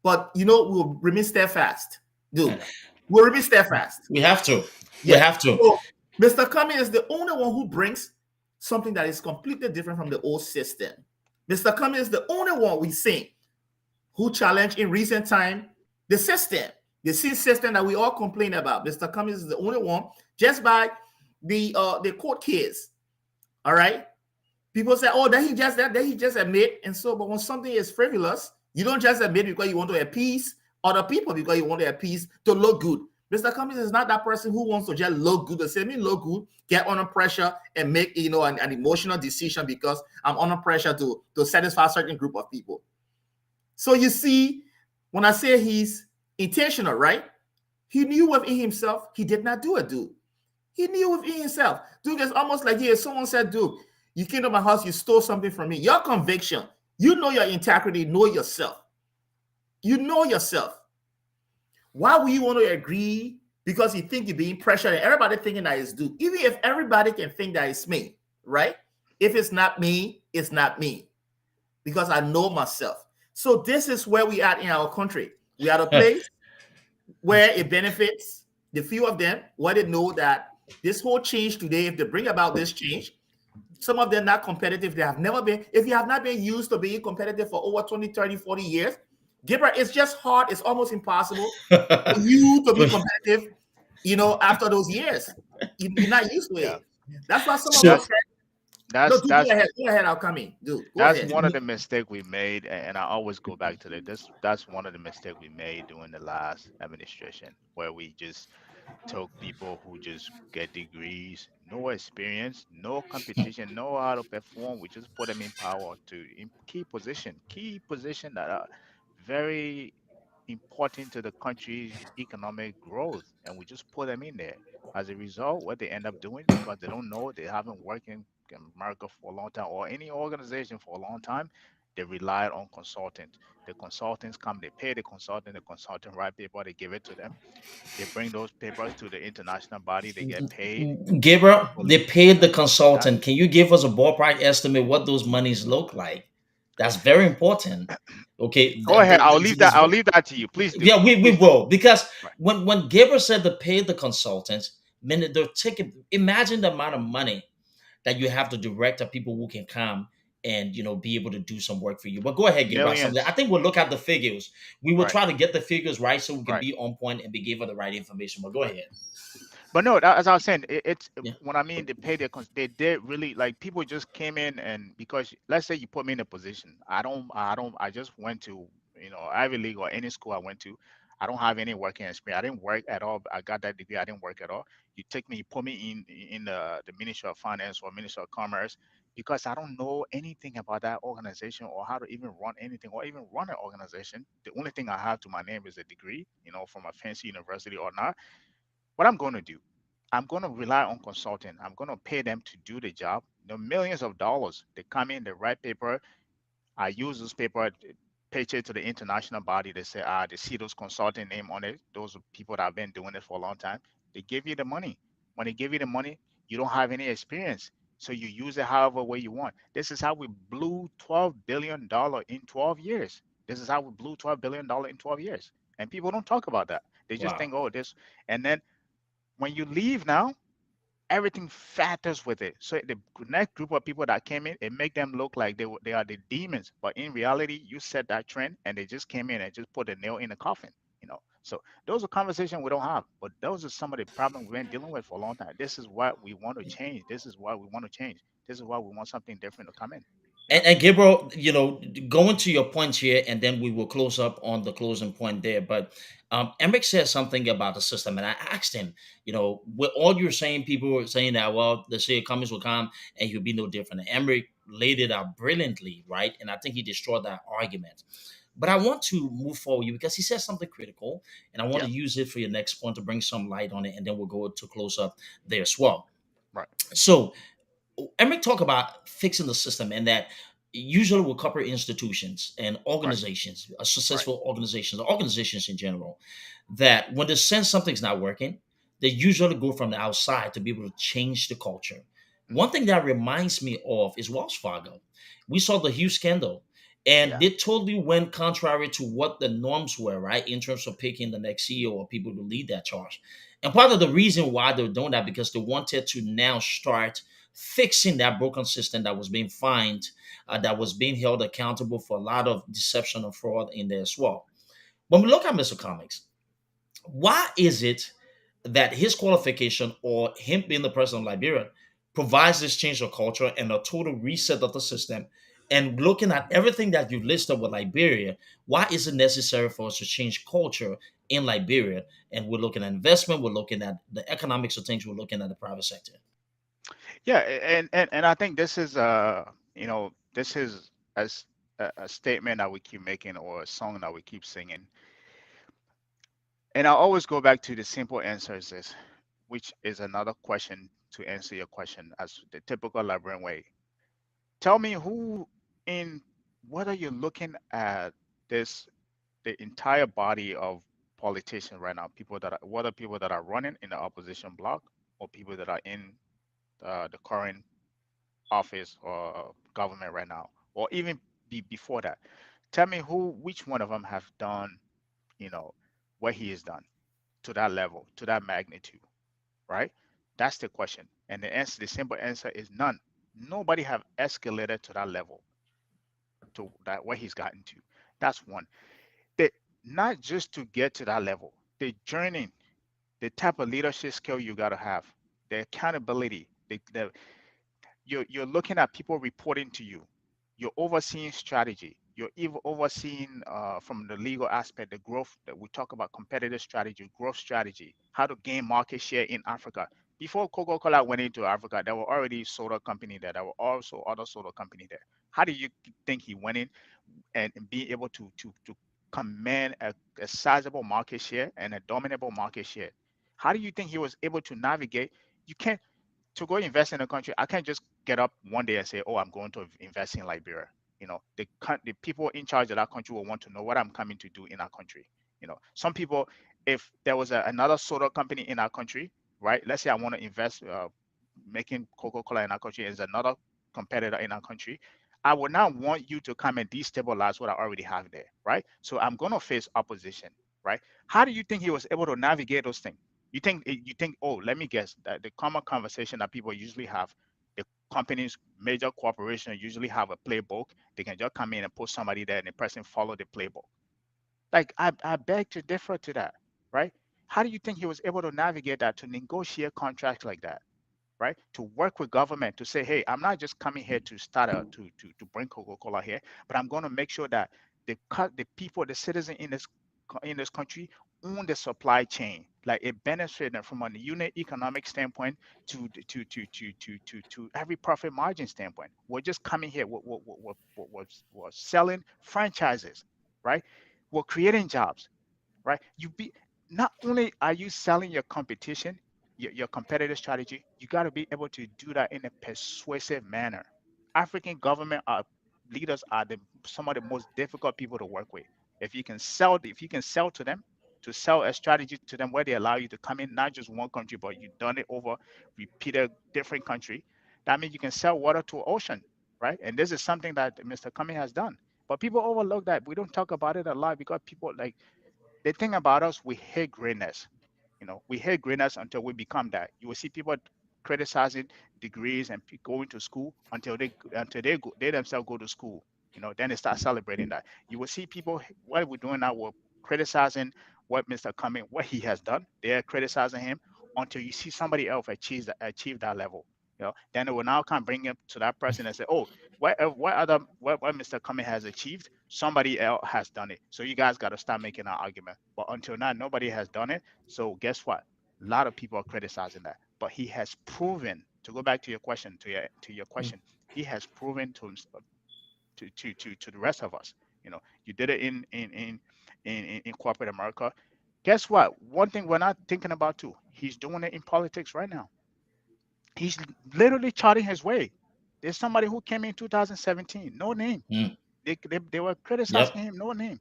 Speaker 2: But, we'll remain steadfast. Dude, we'll remain steadfast.
Speaker 1: We have to. Yeah. We have to.
Speaker 2: So, Mr. Cummings is the only one who brings something that is completely different from the old system. Mr. Cummings is the only one we see who challenged in recent time the system, the system that we all complain about. Mr. Cummings is the only one, just by the court case. All right. People say, oh, that he just admit. And so, but when something is frivolous, you don't just admit because you want to appease other people, because you want to appease to look good. Mr. Cummings is not that person who wants to just look good. The same look good, get under pressure and make an emotional decision because I'm under pressure to satisfy a certain group of people. So you see, when I say he's intentional, right? He knew within himself he did not do it, dude. He knew within himself. Dude, it's almost like here someone said, dude, you came to my house, you stole something from me. Your conviction, you know your integrity, know yourself. You know yourself. Why would you want to agree because you think you're being pressured and everybody thinking that it's due? Even if everybody can think that it's me, right? If it's not me, it's not me. Because I know myself. So this is where we are in our country. We are a place where it benefits the few of them, where they know that this whole change today, if they bring about this change, some of them not competitive. They have never been, if you have not been used to being competitive for over 20, 30, 40 years, Gabriel, it's just hard. It's almost impossible for you to be competitive, after those years. You're not used to
Speaker 3: Yeah.
Speaker 2: it. That's why some
Speaker 3: And
Speaker 2: of
Speaker 1: So
Speaker 2: us
Speaker 3: that's
Speaker 2: said, no,
Speaker 3: that's
Speaker 2: do go
Speaker 3: that's
Speaker 2: ahead. Go ahead, I'll come in. Dude, go
Speaker 3: that's
Speaker 2: ahead.
Speaker 3: one of the mistake we made, and I always go back to that. That's one of the mistake we made during the last administration, where we just took people who just get degrees, no experience, no competition, know how to perform. We just put them in power to in key position that are very important to the country's economic growth, and we just put them in there. As a result, what they end up doing, because they don't know, they haven't worked in America for a long time or any organization for a long time, they relied on consultants. The consultants come, they pay the consultant write paper, they give it to them, they bring those papers to the international body. They get paid.
Speaker 1: Gabriel, they
Speaker 3: Hopefully,
Speaker 1: paid the
Speaker 3: that
Speaker 1: consultant. Can you give us a ballpark estimate what those monies look like? That's very important. Okay,
Speaker 3: go ahead. I'll leave that to you. Please do.
Speaker 1: yeah, we
Speaker 3: Please do.
Speaker 1: will, because
Speaker 3: Right.
Speaker 1: when Gabriel said to pay the consultants, man, they're taking. Imagine the amount of money that you have to direct to people who can come and be able to do some work for you. But go ahead, Gabriel. Something I
Speaker 3: Millions.
Speaker 1: think we'll look at the figures. We will
Speaker 3: Right.
Speaker 1: try to get the figures right so we can
Speaker 3: Right.
Speaker 1: be on point and be given the right information. But go
Speaker 3: Right.
Speaker 1: ahead.
Speaker 3: But no, as I was saying, it's
Speaker 1: Yeah.
Speaker 3: when I mean they pay they did really, like, people just came in, and because let's say you put me in a position, I just went to Ivy League or any school I went to. I don't have any working experience. I didn't work at all. I got that degree. I didn't work at all. You take me, you put me in the Ministry of Finance or Ministry of Commerce, because I don't know anything about that organization or how to even run anything or even run an organization. The only thing I have to my name is a degree, from a fancy university or not. What I'm going to do, I'm going to rely on consulting. I'm going to pay them to do the job. Millions of dollars. They come in, they write paper. I use this paper, pitch it to the international body. They say, they see those consulting name on it. Those are people that have been doing it for a long time. They give you the money. When they give you the money, you don't have any experience. So you use it however way you want. This is how we blew $12 billion in 12 years. This is how we blew $12 billion in 12 years. And people don't talk about that. They just
Speaker 1: Wow.
Speaker 3: think, oh, this. And then when you leave now, everything factors with it. So the next group of people that came in, it make them look like they are the demons. But in reality, you set that trend, and they just came in and just put a nail in the coffin. So those are conversations we don't have. But those are some of the problems we've been dealing with for a long time. This is what we want to change. This is what we want to change. This is why we want something different to come in. Yeah.
Speaker 1: And Gabriel, going to your points here, and then we will close up on the closing point there. But Emric said something about the system, and I asked him, with all you're saying, people were saying that, well, the city Cummings will come and he'll be no different. And Emric laid it out brilliantly, right? And I think he destroyed that argument. But I want to move forward because he said something critical, and I want
Speaker 3: Yeah.
Speaker 1: to use it for your next point to bring some light on it, and then we'll go to close up there as well.
Speaker 3: Right.
Speaker 1: So Emric talk about fixing the system, and that usually with corporate institutions and
Speaker 3: Right.
Speaker 1: organizations,
Speaker 3: Right.
Speaker 1: successful organizations, organizations in general, that when they sense something's not working, they usually go from the outside to be able to change the culture.
Speaker 3: Hmm.
Speaker 1: One thing that reminds me of is Wells Fargo. We saw the huge scandal, and
Speaker 3: Yeah.
Speaker 1: they totally went contrary to what the norms were, right, in terms of picking the next CEO or people to lead that charge. And part of the reason why they were doing that because they wanted to now start fixing that broken system that was being fined, that was being held accountable for a lot of deception and fraud in there as well. When we look at Mr. Comics, why is it that his qualification or him being the president of Liberia provides this change of culture and a total reset of the system? And looking at everything that you've listed with Liberia, why is it necessary for us to change culture in Liberia? And we're looking at investment, we're looking at the economics of things, we're looking at the private sector.
Speaker 3: Yeah. And I think this is this is as a statement that we keep making, or a song that we keep singing. And I always go back to the simple answer is this, which is another question to answer your question as the typical Liberian way. Tell me who in whether you're looking at this the entire body of politicians right now, people that are whether people that are running in the opposition bloc or people that are in the current office or government right now, or even before that. Tell me which one of them have done, you know, what he has done to that level, to that magnitude, right? That's the question. And the simple answer is none. Nobody have escalated to that level, to that what he's gotten to. That's one. They, not just to get to that level, the journey, the type of leadership skill you gotta have, the accountability, you're looking at people reporting to you. You're overseeing strategy. You're even overseeing from the legal aspect, the growth that we talk about, competitive strategy, growth strategy, how to gain market share in Africa. Before Coca-Cola went into Africa, there were already soda company there. There were also other soda company there. How do you think he went in and be able to command a sizable market share and a dominable market share? How do you think he was able to navigate? You can't to go invest in a country. I can't just get up one day and say, "Oh, I'm going to invest in Liberia." The people in charge of that country will want to know what I'm coming to do in our country. Some people, if there was another soda company in our country, right? Let's say I want to invest, making Coca-Cola in our country is another competitor in our country. I would not want you to come and destabilize what I already have there, right? So I'm going to face opposition, right? How do you think he was able to navigate those things? You think, oh, let me guess that the common conversation that people usually have, the companies, major corporations usually have a playbook. They can just come in and put somebody there and the person follow the playbook. Like I beg to differ to that, right? How do you think he was able to navigate that, to negotiate contracts like that? Right? To work with government to say, hey, I'm not just coming here to start to bring Coca-Cola here, but I'm going to make sure that the people, the citizens in this country own the supply chain. Like it benefits them from a unit economic standpoint to every profit margin standpoint. We're just coming here. We're selling franchises, right? We're creating jobs, right? Not only are you selling your competition, your competitive strategy, you got to be able to do that in a persuasive manner. African government leaders are some of the most difficult people to work with. If you can sell to them, to sell a strategy to them where they allow you to come in not just one country, but you've done it over repeated different country, that means you can sell water to ocean, right? And this is something that Mr. Cummings has done. But people overlook that. We don't talk about it a lot because people like the thing about us, we hate greatness. We hate greatness until we become that. You will see people criticizing degrees and going to school they themselves go to school. Then they start celebrating that. You will see people, what we're doing now, we're criticizing what Mr. Cumming, what he has done. They're criticizing him until you see somebody else achieve that level. Then it will now come bring him to that person and say, oh, what Mr. Cumming has achieved, somebody else has done it. So you guys got to start making an argument. But until now, nobody has done it. So guess what? A lot of people are criticizing that. But he has proven, to go back to your question, he has proven to the rest of us. You did it in corporate America. Guess what? One thing we're not thinking about too. He's doing it in politics right now. He's literally charting his way. There's somebody who came in 2017, no name.
Speaker 1: Mm.
Speaker 3: They were
Speaker 1: Yep.
Speaker 3: criticizing him, no name.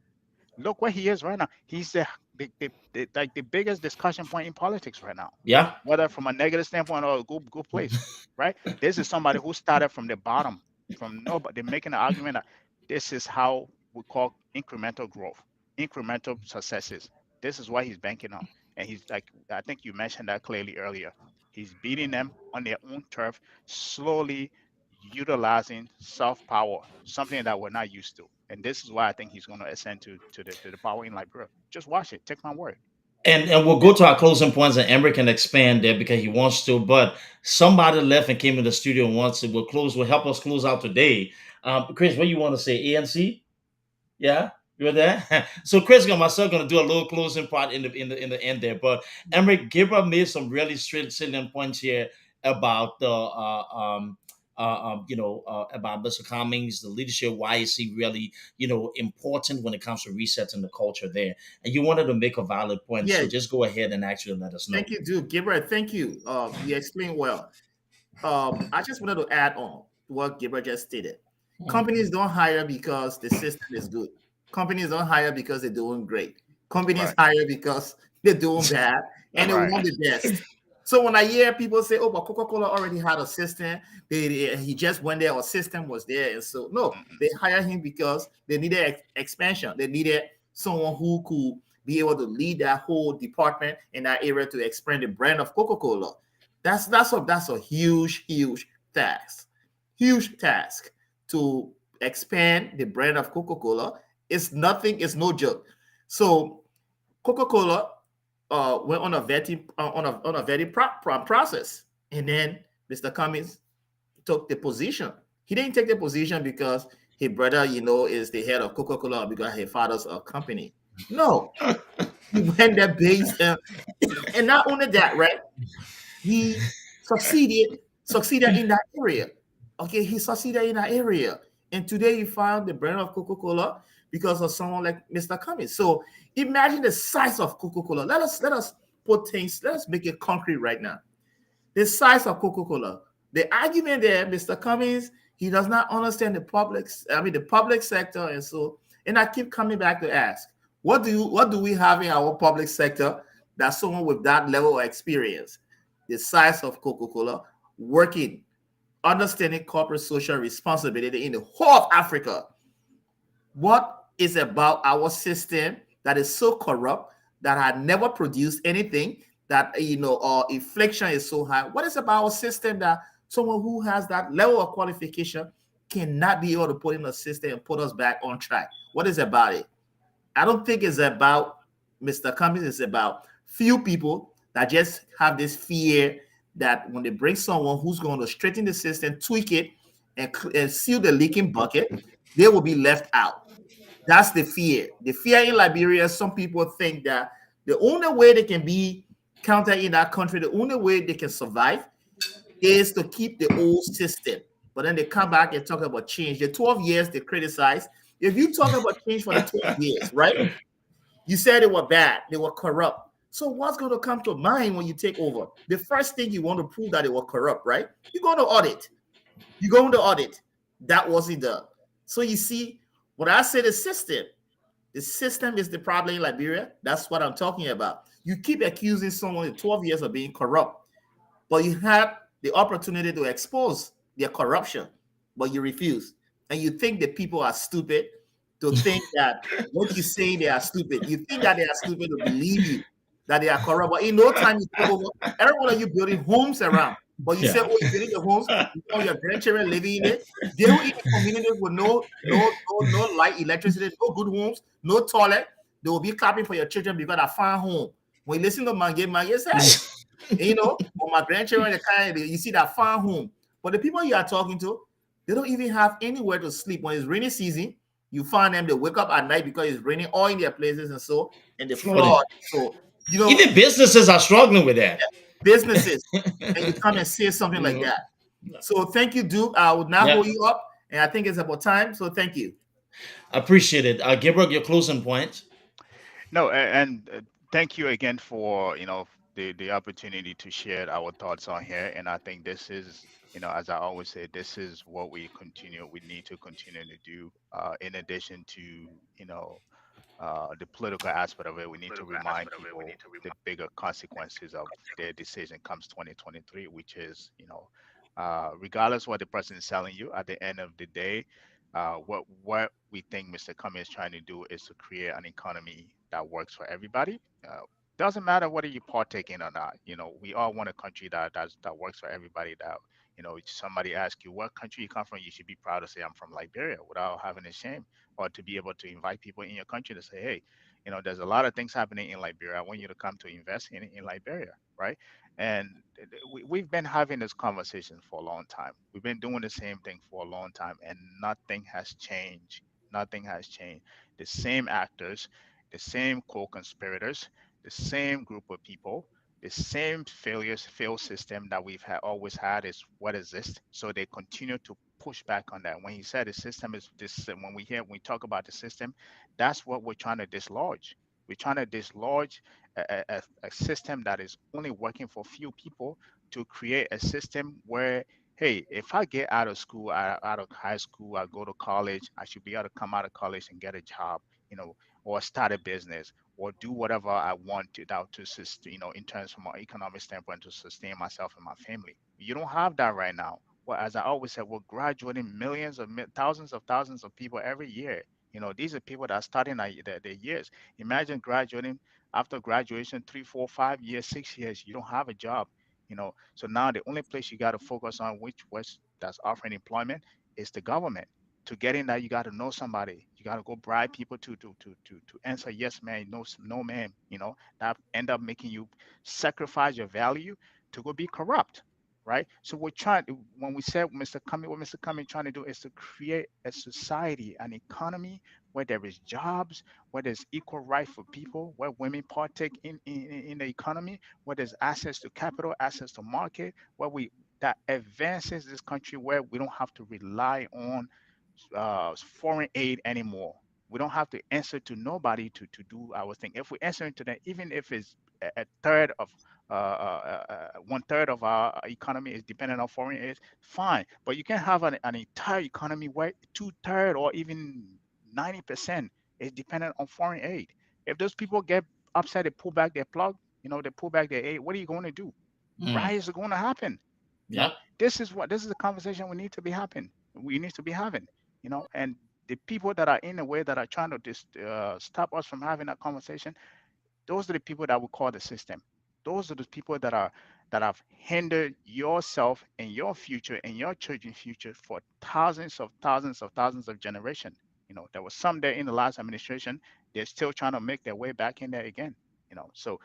Speaker 3: Look where he is right now. He's like the biggest discussion point in politics right now,
Speaker 1: Yeah.
Speaker 3: whether from a negative standpoint or a good place, right? This is somebody who started from the bottom, from nobody. They're making an argument that this is how we call incremental growth, incremental successes. This is what he's banking on. And he's like, I think you mentioned that clearly earlier. He's beating them on their own turf, slowly utilizing soft power, something that we're not used to. And this is why I think he's going to ascend to the power in Liberia. Just watch it. Take my word.
Speaker 1: And we'll go to our closing points, and Emre can expand there because he wants to. But somebody left and came in the studio and wants to. Will help us close out today. Chris, what you want to say? ANC? Yeah, you're there. So Chris and myself gonna do a little closing part in the end there. But Emric Gibber made some really straight salient points here about the about Mr. Cummings, the leadership, why is he really important when it comes to resetting the culture there. And you wanted to make a valid point,
Speaker 2: Yeah,
Speaker 1: so just go ahead and actually let us know.
Speaker 2: thank you, Duke. Gilbert, thank you. You explained well. I just wanted to add on what Gilbert just stated. Companies don't hire because the system is good. Companies don't hire because they're doing great. Companies
Speaker 3: Right.
Speaker 2: hire because they're doing bad and they
Speaker 3: Right.
Speaker 2: want the best. So when I hear people say, "Oh, but Coca-Cola already had a system," he just went there, or system was there, and so no,
Speaker 3: Mm-mm.
Speaker 2: they hired him because they needed expansion. They needed someone who could be able to lead that whole department in that area to expand the brand of Coca-Cola. That's a huge task to expand the brand of Coca-Cola. It's nothing. It's no joke. So Coca-Cola went on a vetting process, and then Mr. Cummings took the position. He didn't take the position because his brother, is the head of Coca-Cola, or because his father's a company. No, he went there based, and not only that, right? He succeeded in that area. Okay, he succeeded in that area, and today you found the brand of Coca-Cola because of someone like Mr. Cummings. So imagine the size of Coca-Cola. Let us put things. Let us make it concrete right now. The size of Coca-Cola. The argument there, Mr. Cummings, he does not understand the public sector, and so, and I keep coming back to ask, what do we have in our public sector that someone with that level of experience, the size of Coca-Cola, working, understanding corporate social responsibility in the whole of Africa? What is about our system that is so corrupt that had never produced anything, that our inflation is so high? What is about our system that someone who has that level of qualification cannot be able to put in a system and put us back on track? What is about it? I don't think it's about Mr. Cummings. It's about few people that just have this fear that when they bring someone who's going to straighten the system, tweak it, and seal the leaking bucket, they will be left out. That's the fear. The fear in Liberia, some people think that the only way they can be counted in that country, the only way they can survive is to keep the old system. But then they come back and talk about change. The 12 years they criticize. If you talk about change for the 12 years, right? You said they were bad, they were corrupt. So what's going to come to mind when you take over? The first thing you want to prove that they were corrupt, right? You're going to audit. You're going to audit. That wasn't done. So you see, when I say the system is the problem in Liberia. That's what I'm talking about. You keep accusing someone in 12 years of being corrupt, but you had the opportunity to expose their corruption, but you refuse. And you think that people are stupid to think that what you say they are stupid. You think that they are stupid to believe you that they are corrupt. But in no time you take over, everyone of you building homes around. But you say,
Speaker 1: Yeah.
Speaker 2: oh, you're building the homes, you want your grandchildren living in it. They who in the communities with no light, electricity, no good homes, no toilet, they will be clapping for your children because I found home. When you listen to Mange say, hey, for my grandchildren, you see that farm home. But the people you are talking to, they don't even have anywhere to sleep. When it's rainy season, you find them, they wake up at night because it's raining all in their places, and so, and the
Speaker 1: Flooding.
Speaker 2: flood. So, you know,
Speaker 1: Even businesses are struggling with that.
Speaker 2: businesses, and you come and say something like
Speaker 1: Mhm.
Speaker 2: that. So thank you, Duke. I would now
Speaker 1: Yeah,
Speaker 2: hold you up, and I think it's about time. So thank you.
Speaker 1: appreciate it. Gabriel, your closing point.
Speaker 3: No, and thank you again for the opportunity to share our thoughts on here. And I think this is, as I always say, this is what we need to continue to do. In addition to the political aspect of it, we need to remind people the bigger consequences of their decision comes 2023, which is, regardless what the person is telling you, at the end of the day, what we think Mr. Cummings is trying to do is to create an economy that works for everybody. Doesn't matter whether you partake in or not. We all want a country that works for everybody. That somebody asks you what country you come from, you should be proud to say I'm from Liberia without having a shame, or to be able to invite people in your country to say, hey, there's a lot of things happening in Liberia. I want you to come to invest in Liberia, right? And we've been having this conversation for a long time. We've been doing the same thing for a long time, and nothing has changed. Nothing has changed. The same actors, the same co-conspirators, the same group of people, the same failed system that we've always had is what exists. So they continue to push back on that. When he said the system is this, when we talk about the system, that's what we're trying to dislodge. We're trying to dislodge a system that is only working for few people, to create a system where, hey, if I get out of school, out of high school, I go to college, I should be able to come out of college and get a job, or start a business, or do whatever I want to that to sustain, in terms from an economic standpoint to sustain myself and my family. You don't have that right now. Well, as I always said, we're graduating millions of thousands of people every year. These are people that are starting their years. Imagine graduating after graduation, 3, 4, 5 years, 6 years, you don't have a job. So now the only place you got to focus on, which was that's offering employment, is the government. To get in that, you got to know somebody. You got to go bribe people to answer yes man, no no ma'am. That end up making you sacrifice your value to go be corrupt, right? So we're trying. When we said Mr. Cummings, what Mr. Cummings trying to do is to create a society, an economy where there is jobs, where there's equal right for people, where women partake in the economy, where there's access to capital, access to market, where we that advances this country, where we don't have to rely on foreign aid anymore. We don't have to answer to nobody to do our thing. If we answer into that, even if it's a third of 1/3 of our economy is dependent on foreign aid, fine. But you can have an entire economy where 2/3 or even 90% is dependent on foreign aid. If those people get upset, they pull back their plug, they pull back their aid, what are you going to do? Riots are going to happen.
Speaker 1: Yeah.
Speaker 3: This is the conversation we need to be having, and the people that are in the way that are trying to stop us from having that conversation, those are the people that we call the system. Those are the people that have hindered yourself and your future and your children's future for thousands of generations. There was some there in the last administration. They're still trying to make their way back in there again. So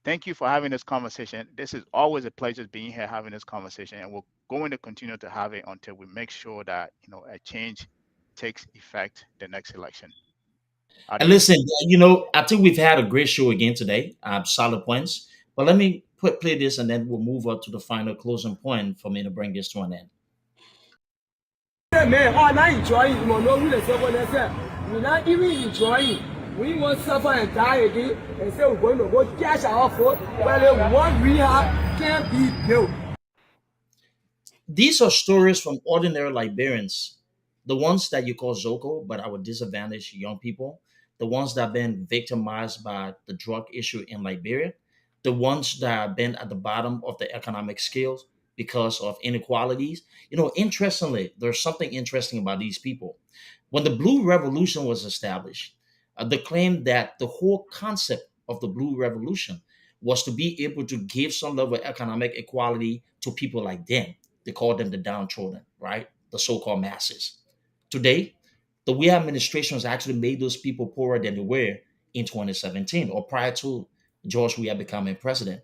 Speaker 3: thank you for having this conversation. This is always a pleasure being here having this conversation, and we're going to continue to have it until we make sure that a change takes effect the next election.
Speaker 1: And
Speaker 3: Adios.
Speaker 1: listen, I think we've had a great show again today. Solid points. But let me play this, and then we'll move up to the final closing point for me to bring this to an end.
Speaker 5: Man, all night enjoying, you know, we say what they say. We not even enjoying. We want suffer and die again and say we're going to go cash our food. Well, what we have can't be built.
Speaker 1: These are stories from ordinary Liberians, the ones that you call Zoko, but our disadvantaged young people, the ones that have been victimized by the drug issue in Liberia, the ones that have been at the bottom of the economic scales because of inequalities. Interestingly, there's something interesting about these people. When the Blue Revolution was established, they claimed that the whole concept of the Blue Revolution was to be able to give some level of economic equality to people like them. They call them the downtrodden, right? The so-called masses. Today, the Weah administration has actually made those people poorer than they were in 2017 or prior to George Weah becoming president.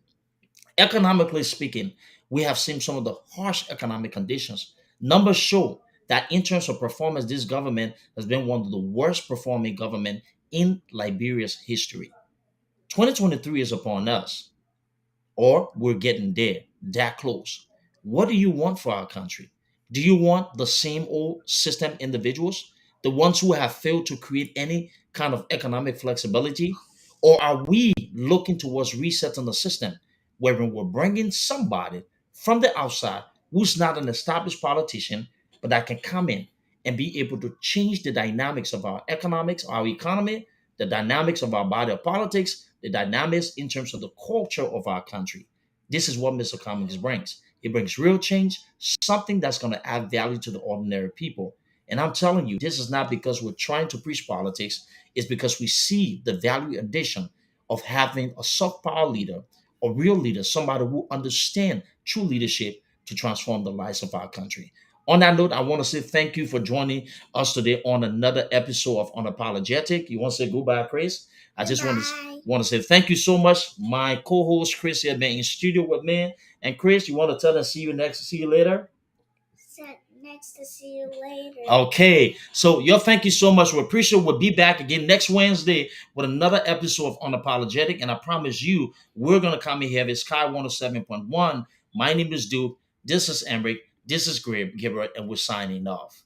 Speaker 1: Economically speaking, we have seen some of the harsh economic conditions. Numbers show that in terms of performance, this government has been one of the worst performing government in Liberia's history. 2023 is upon us, or we're getting there, that close. What do you want for our country? Do you want the same old system individuals, the ones who have failed to create any kind of economic flexibility? Or are we looking towards resetting the system wherein we're bringing somebody from the outside who's not an established politician, but that can come in and be able to change the dynamics of our economics, our economy, the dynamics of our body of politics, the dynamics in terms of the culture of our country? This is what Mr. Cummings brings. He brings real change, something that's going to add value to the ordinary people. And I'm telling you, this is not because we're trying to preach politics. It's because we see the value addition of having a soft power leader, a real leader, somebody who understands true leadership to transform the lives of our country. On that note, I want to say thank you for joining us today on another episode of Unapologetic. You want to say goodbye, Chris? I just want to say thank you so much. My co-host Chris here been in studio with me. And Chris, you want to tell them see you later? Next to see you later. Okay. So thank you so much. We appreciate it. We'll be back again next Wednesday with another episode of Unapologetic. And I promise you, we're gonna come in here with Sky 107.1. My name is Duke. This is Emric. This is Gibbert, and we're signing off.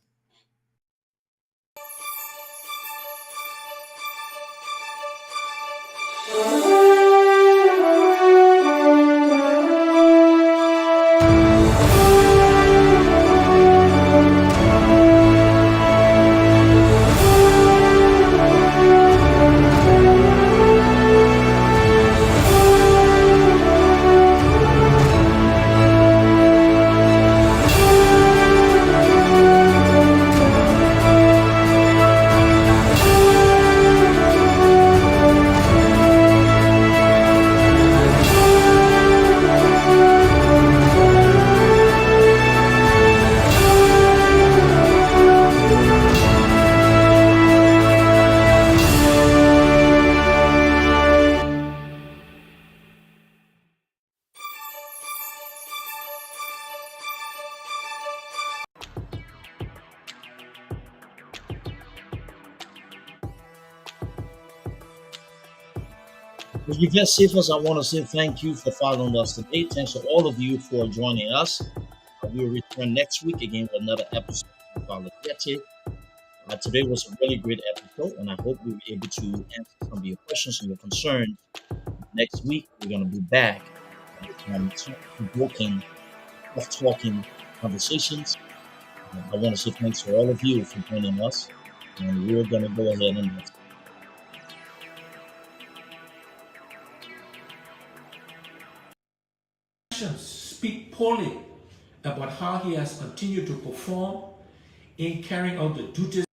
Speaker 1: Yvette Cephas, I want to say thank you for following us today. Thanks to all of you for joining us. We'll return next week again with another episode of Unapologetic. Today was a really great episode, and I hope we were able to answer some of your questions and your concerns. Next week, we're going to be back with some provoking, tough-talking conversations. I want to say thanks to all of you for joining us, and we're going to go ahead and
Speaker 6: speak poorly about how he has continued to perform in carrying out the duties